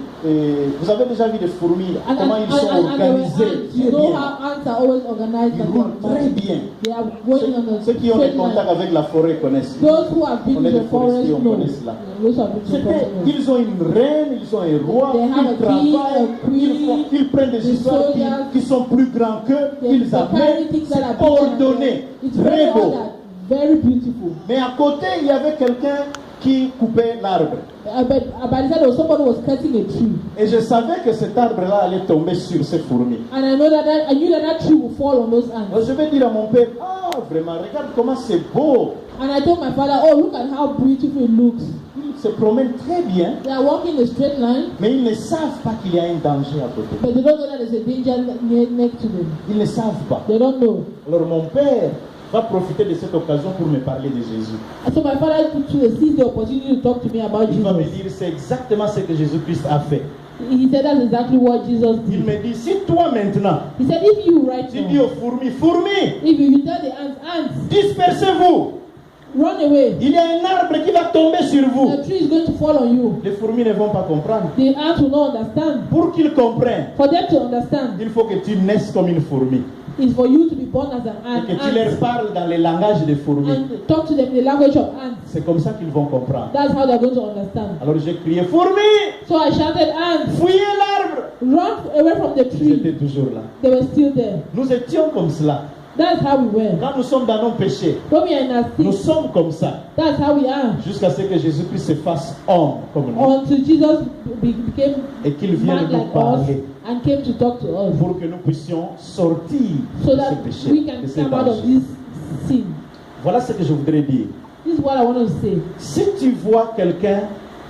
[SPEAKER 1] Vous avez déjà vu des fourmis, comment ils sont
[SPEAKER 2] there were
[SPEAKER 1] organisés
[SPEAKER 2] ants.
[SPEAKER 1] très
[SPEAKER 2] You know
[SPEAKER 1] bien.
[SPEAKER 2] how ants are always organized
[SPEAKER 1] Ils
[SPEAKER 2] and
[SPEAKER 1] roulent très
[SPEAKER 2] marching.
[SPEAKER 1] bien.
[SPEAKER 2] They are going on a
[SPEAKER 1] Ceux qui ont des
[SPEAKER 2] straight line.
[SPEAKER 1] contacts avec la forêt connaissent.
[SPEAKER 2] Those who have been
[SPEAKER 1] On est
[SPEAKER 2] in
[SPEAKER 1] des
[SPEAKER 2] the forest
[SPEAKER 1] forestiers, on
[SPEAKER 2] know.
[SPEAKER 1] connaît cela.
[SPEAKER 2] Those who have been in the
[SPEAKER 1] C'était-
[SPEAKER 2] forest know.
[SPEAKER 1] Ils ont une reine, ils ont un roi,
[SPEAKER 2] They have
[SPEAKER 1] ils
[SPEAKER 2] a king,
[SPEAKER 1] travaillent,
[SPEAKER 2] a queen,
[SPEAKER 1] ils prennent des
[SPEAKER 2] the
[SPEAKER 1] histoires
[SPEAKER 2] soldiers.
[SPEAKER 1] qui sont plus grands qu'eux,
[SPEAKER 2] They
[SPEAKER 1] ils
[SPEAKER 2] carry
[SPEAKER 1] amènent,
[SPEAKER 2] things that
[SPEAKER 1] c'est
[SPEAKER 2] are bigger than them.
[SPEAKER 1] ordonné,
[SPEAKER 2] It's
[SPEAKER 1] très
[SPEAKER 2] very
[SPEAKER 1] beau.
[SPEAKER 2] ordered, very beautiful.
[SPEAKER 1] Mais à côté, il y avait quelqu'un qui coupait l'arbre.
[SPEAKER 2] But by the time somebody was cutting a tree,
[SPEAKER 1] Et je savais que cet arbre-là allait tomber sur ces fourmis.
[SPEAKER 2] and I knew that tree would fall on those
[SPEAKER 1] Alors
[SPEAKER 2] ants.
[SPEAKER 1] je vais dire à mon père, ah vraiment, regarde comment c'est beau.
[SPEAKER 2] And I told my father, oh, look at how beautiful it looks.
[SPEAKER 1] Ils se promènent très bien,
[SPEAKER 2] They are walking in a straight line,
[SPEAKER 1] mais ils ne savent pas qu'il y a un danger à côté.
[SPEAKER 2] but they don't know that there's a danger next to them.
[SPEAKER 1] Ils ne savent pas.
[SPEAKER 2] They don't know.
[SPEAKER 1] Alors mon père va profiter de cette occasion pour me parler de Jésus.
[SPEAKER 2] And so my father seized the opportunity to talk to me about
[SPEAKER 1] Il va me
[SPEAKER 2] Jesus.
[SPEAKER 1] dire, c'est exactement ce que Jésus-Christ a fait.
[SPEAKER 2] He said that's exactly what Jesus
[SPEAKER 1] Il
[SPEAKER 2] did.
[SPEAKER 1] me dit, si toi maintenant,
[SPEAKER 2] He said, if you right
[SPEAKER 1] tu dis
[SPEAKER 2] now,
[SPEAKER 1] aux fourmis, fourmis,
[SPEAKER 2] if you tell the ants,
[SPEAKER 1] dispersez-vous.
[SPEAKER 2] run away,
[SPEAKER 1] Il y a un arbre qui va tomber sur vous.
[SPEAKER 2] the tree is going to fall on you.
[SPEAKER 1] Les fourmis ne vont pas comprendre.
[SPEAKER 2] The ants will not understand.
[SPEAKER 1] Pour qu'ils comprennent,
[SPEAKER 2] For them to understand,
[SPEAKER 1] il faut que tu naisses comme une fourmi.
[SPEAKER 2] is for you to be born as an
[SPEAKER 1] Et que tu leur
[SPEAKER 2] ant
[SPEAKER 1] parles dans le langage des fourmis.
[SPEAKER 2] and talk to them in the language of ants.
[SPEAKER 1] C'est comme ça qu'ils vont comprendre.
[SPEAKER 2] That's how they're going to understand.
[SPEAKER 1] Alors j'ai crié, fourmis,
[SPEAKER 2] So I shouted, ants,
[SPEAKER 1] fouillez l'arbre.
[SPEAKER 2] run away from the
[SPEAKER 1] Ils étaient
[SPEAKER 2] tree.
[SPEAKER 1] toujours là.
[SPEAKER 2] They were still there.
[SPEAKER 1] Nous étions comme cela.
[SPEAKER 2] That's how we were.
[SPEAKER 1] Quand nous sommes dans nos péchés,
[SPEAKER 2] When we are in our
[SPEAKER 1] nous
[SPEAKER 2] sin,
[SPEAKER 1] sommes comme ça.
[SPEAKER 2] that's how we are.
[SPEAKER 1] Jusqu'à ce que Jésus-Christ se fasse homme comme nous.
[SPEAKER 2] Until Jesus became
[SPEAKER 1] Et qu'il vienne
[SPEAKER 2] man
[SPEAKER 1] nous
[SPEAKER 2] like us
[SPEAKER 1] parler.
[SPEAKER 2] and came to talk to us,
[SPEAKER 1] Pour que nous puissions sortir
[SPEAKER 2] so
[SPEAKER 1] de
[SPEAKER 2] that
[SPEAKER 1] ce péché,
[SPEAKER 2] we
[SPEAKER 1] de
[SPEAKER 2] can
[SPEAKER 1] ce
[SPEAKER 2] come out of
[SPEAKER 1] danger.
[SPEAKER 2] this sin.
[SPEAKER 1] Voilà ce que je voudrais dire.
[SPEAKER 2] This is what I want to say.
[SPEAKER 1] Si tu vois quelqu'un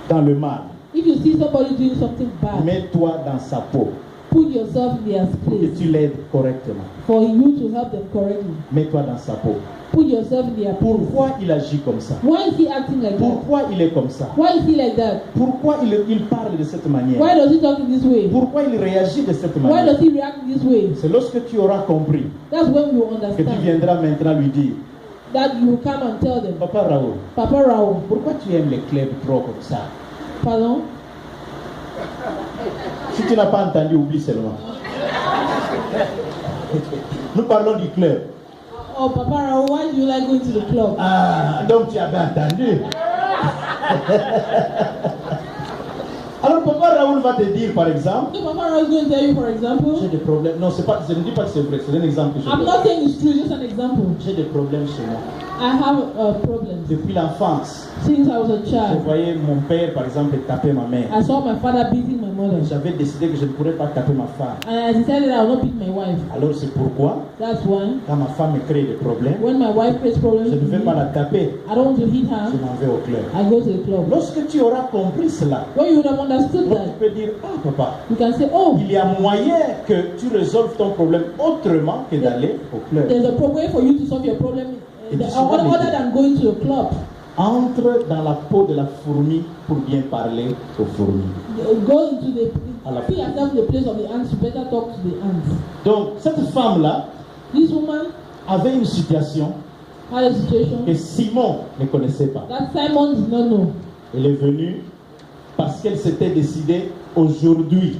[SPEAKER 1] dans le mal,
[SPEAKER 2] If you see somebody doing something bad,
[SPEAKER 1] mets-toi dans sa peau
[SPEAKER 2] put yourself in their
[SPEAKER 1] pour que
[SPEAKER 2] place
[SPEAKER 1] tu l'aides correctement.
[SPEAKER 2] for you to help them correctly.
[SPEAKER 1] Mets-toi dans sa peau.
[SPEAKER 2] Put yourself in their place.
[SPEAKER 1] Pourquoi il agit comme ça?
[SPEAKER 2] Why is he acting like that?
[SPEAKER 1] Pourquoi il est comme ça?
[SPEAKER 2] Why is he like that?
[SPEAKER 1] Pourquoi il parle de cette manière?
[SPEAKER 2] Why does he talk in this way?
[SPEAKER 1] Pourquoi il réagit de cette
[SPEAKER 2] Why
[SPEAKER 1] manière?
[SPEAKER 2] does he react in this way?
[SPEAKER 1] C'est lorsque tu auras compris
[SPEAKER 2] That's when you
[SPEAKER 1] que tu
[SPEAKER 2] understand
[SPEAKER 1] viendras maintenant lui dire,
[SPEAKER 2] that you come and tell them,
[SPEAKER 1] Papa Raoul,
[SPEAKER 2] Papa Raoul,
[SPEAKER 1] pourquoi tu aimes les clubs trop comme ça?
[SPEAKER 2] pardon?
[SPEAKER 1] Si tu n'as pas entendu, oublie seulement. Nous parlons du club.
[SPEAKER 2] Oh, Papa Raoul, why do you like going to the club?
[SPEAKER 1] Ah, donc tu avais entendu. Alors Papa Raoul va te dire par exemple,
[SPEAKER 2] So Papa Raoul is going to tell you, for
[SPEAKER 1] j'ai
[SPEAKER 2] example,
[SPEAKER 1] des problèmes. Non, c'est pas, je ne dis pas que c'est vrai, c'est un exemple que je
[SPEAKER 2] I'm
[SPEAKER 1] donne.
[SPEAKER 2] not saying it's true, just an example.
[SPEAKER 1] J'ai des problèmes chez moi.
[SPEAKER 2] I have problems.
[SPEAKER 1] Depuis l'enfance,
[SPEAKER 2] Since I was a
[SPEAKER 1] je
[SPEAKER 2] child,
[SPEAKER 1] voyais mon père par exemple taper ma mère.
[SPEAKER 2] I saw my father beating my mother.
[SPEAKER 1] J'avais décidé que je ne pourrais pas taper ma femme.
[SPEAKER 2] And I decided I will not beat my wife.
[SPEAKER 1] Alors c'est pourquoi,
[SPEAKER 2] That's why,
[SPEAKER 1] quand ma femme me crée des problèmes,
[SPEAKER 2] when my wife creates problems
[SPEAKER 1] je ne
[SPEAKER 2] with
[SPEAKER 1] vais
[SPEAKER 2] me,
[SPEAKER 1] pas la taper,
[SPEAKER 2] I don't want to hit
[SPEAKER 1] je
[SPEAKER 2] her,
[SPEAKER 1] m'en vais au club.
[SPEAKER 2] I go to the club.
[SPEAKER 1] Lorsque tu auras compris cela,
[SPEAKER 2] When you would have understood
[SPEAKER 1] donc tu
[SPEAKER 2] that,
[SPEAKER 1] peux dire, ah papa,
[SPEAKER 2] you can say, oh,
[SPEAKER 1] il y a moyen que tu résolves ton problème autrement que d'aller au club.
[SPEAKER 2] there's a way for you to solve your problem
[SPEAKER 1] Et tu sauras
[SPEAKER 2] other
[SPEAKER 1] l'aider.
[SPEAKER 2] than going to a club.
[SPEAKER 1] Entre dans la peau de la fourmi pour bien parler aux fourmis.
[SPEAKER 2] Go into the,
[SPEAKER 1] À la-
[SPEAKER 2] put yourself in the place of the ants, you better talk to the ants.
[SPEAKER 1] Donc cette femme-là
[SPEAKER 2] This woman
[SPEAKER 1] avait une situation
[SPEAKER 2] had a situation
[SPEAKER 1] que Simon ne connaissait pas.
[SPEAKER 2] that Simon did not know.
[SPEAKER 1] Elle est venue parce qu'elle s'était décidée aujourd'hui.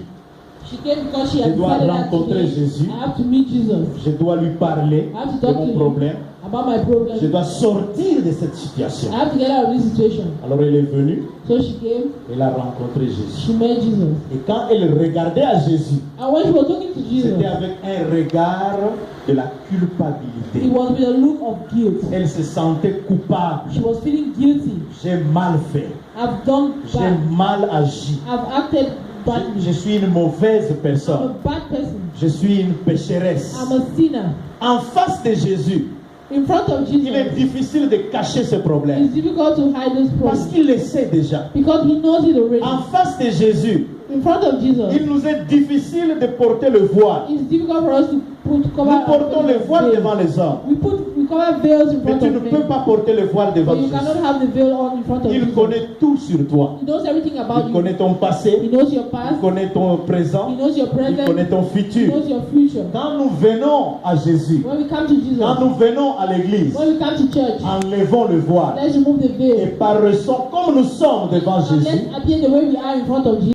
[SPEAKER 2] She came because she had
[SPEAKER 1] Je dois
[SPEAKER 2] decided that
[SPEAKER 1] rencontrer
[SPEAKER 2] today
[SPEAKER 1] Jésus.
[SPEAKER 2] I have to meet Jesus
[SPEAKER 1] Je dois lui parler
[SPEAKER 2] I have to
[SPEAKER 1] de
[SPEAKER 2] talk
[SPEAKER 1] mon
[SPEAKER 2] to him
[SPEAKER 1] problème.
[SPEAKER 2] about my problem.
[SPEAKER 1] Je dois sortir de cette situation.
[SPEAKER 2] I have to get out of this situation.
[SPEAKER 1] Alors elle est venue,
[SPEAKER 2] So she came,
[SPEAKER 1] elle a rencontré Jésus.
[SPEAKER 2] she met Jesus.
[SPEAKER 1] Et quand elle regardait à Jésus,
[SPEAKER 2] And when she was talking to Jesus,
[SPEAKER 1] c'était avec un regard de la
[SPEAKER 2] it
[SPEAKER 1] culpabilité.
[SPEAKER 2] was with a look of guilt.
[SPEAKER 1] Elle se sentait coupable.
[SPEAKER 2] She was feeling guilty.
[SPEAKER 1] J'ai mal fait.
[SPEAKER 2] I've done
[SPEAKER 1] J'ai
[SPEAKER 2] bad.
[SPEAKER 1] mal agi.
[SPEAKER 2] I've acted badly.
[SPEAKER 1] Je suis une mauvaise
[SPEAKER 2] I'm
[SPEAKER 1] personne.
[SPEAKER 2] a bad person.
[SPEAKER 1] Je suis une pécheresse.
[SPEAKER 2] I'm a sinner.
[SPEAKER 1] En face de Jésus,
[SPEAKER 2] In front of Jesus,
[SPEAKER 1] il est difficile de cacher ce problème.
[SPEAKER 2] it's difficult to hide this
[SPEAKER 1] Parce
[SPEAKER 2] problem
[SPEAKER 1] qu'il le sait déjà.
[SPEAKER 2] because he knows it already.
[SPEAKER 1] En face de Jésus,
[SPEAKER 2] In front of Jesus,
[SPEAKER 1] il nous est difficile de porter le voile.
[SPEAKER 2] it's difficult for us to cover.
[SPEAKER 1] Nous portons le voile
[SPEAKER 2] veil.
[SPEAKER 1] devant les hommes.
[SPEAKER 2] We cover veils in
[SPEAKER 1] Mais
[SPEAKER 2] front
[SPEAKER 1] tu
[SPEAKER 2] of
[SPEAKER 1] ne peux
[SPEAKER 2] men.
[SPEAKER 1] pas porter le voile devant
[SPEAKER 2] But you
[SPEAKER 1] Jésus.
[SPEAKER 2] cannot have the veil on in front of
[SPEAKER 1] Il
[SPEAKER 2] Jesus.
[SPEAKER 1] connaît tout sur toi.
[SPEAKER 2] He knows everything about
[SPEAKER 1] Il
[SPEAKER 2] you.
[SPEAKER 1] connaît ton
[SPEAKER 2] He
[SPEAKER 1] passé.
[SPEAKER 2] knows your
[SPEAKER 1] Il
[SPEAKER 2] past.
[SPEAKER 1] connaît ton présent.
[SPEAKER 2] He knows your
[SPEAKER 1] Il
[SPEAKER 2] present.
[SPEAKER 1] connaît ton
[SPEAKER 2] He
[SPEAKER 1] futur.
[SPEAKER 2] knows your future.
[SPEAKER 1] Quand nous venons à Jésus,
[SPEAKER 2] When we come to Jesus,
[SPEAKER 1] quand nous venons à l'église,
[SPEAKER 2] when we come to church,
[SPEAKER 1] enlevons le voile.
[SPEAKER 2] let's remove the
[SPEAKER 1] Et
[SPEAKER 2] veil.
[SPEAKER 1] par comme nous sommes devant
[SPEAKER 2] And
[SPEAKER 1] Jésus,
[SPEAKER 2] let's appear the way we are in front of Jesus.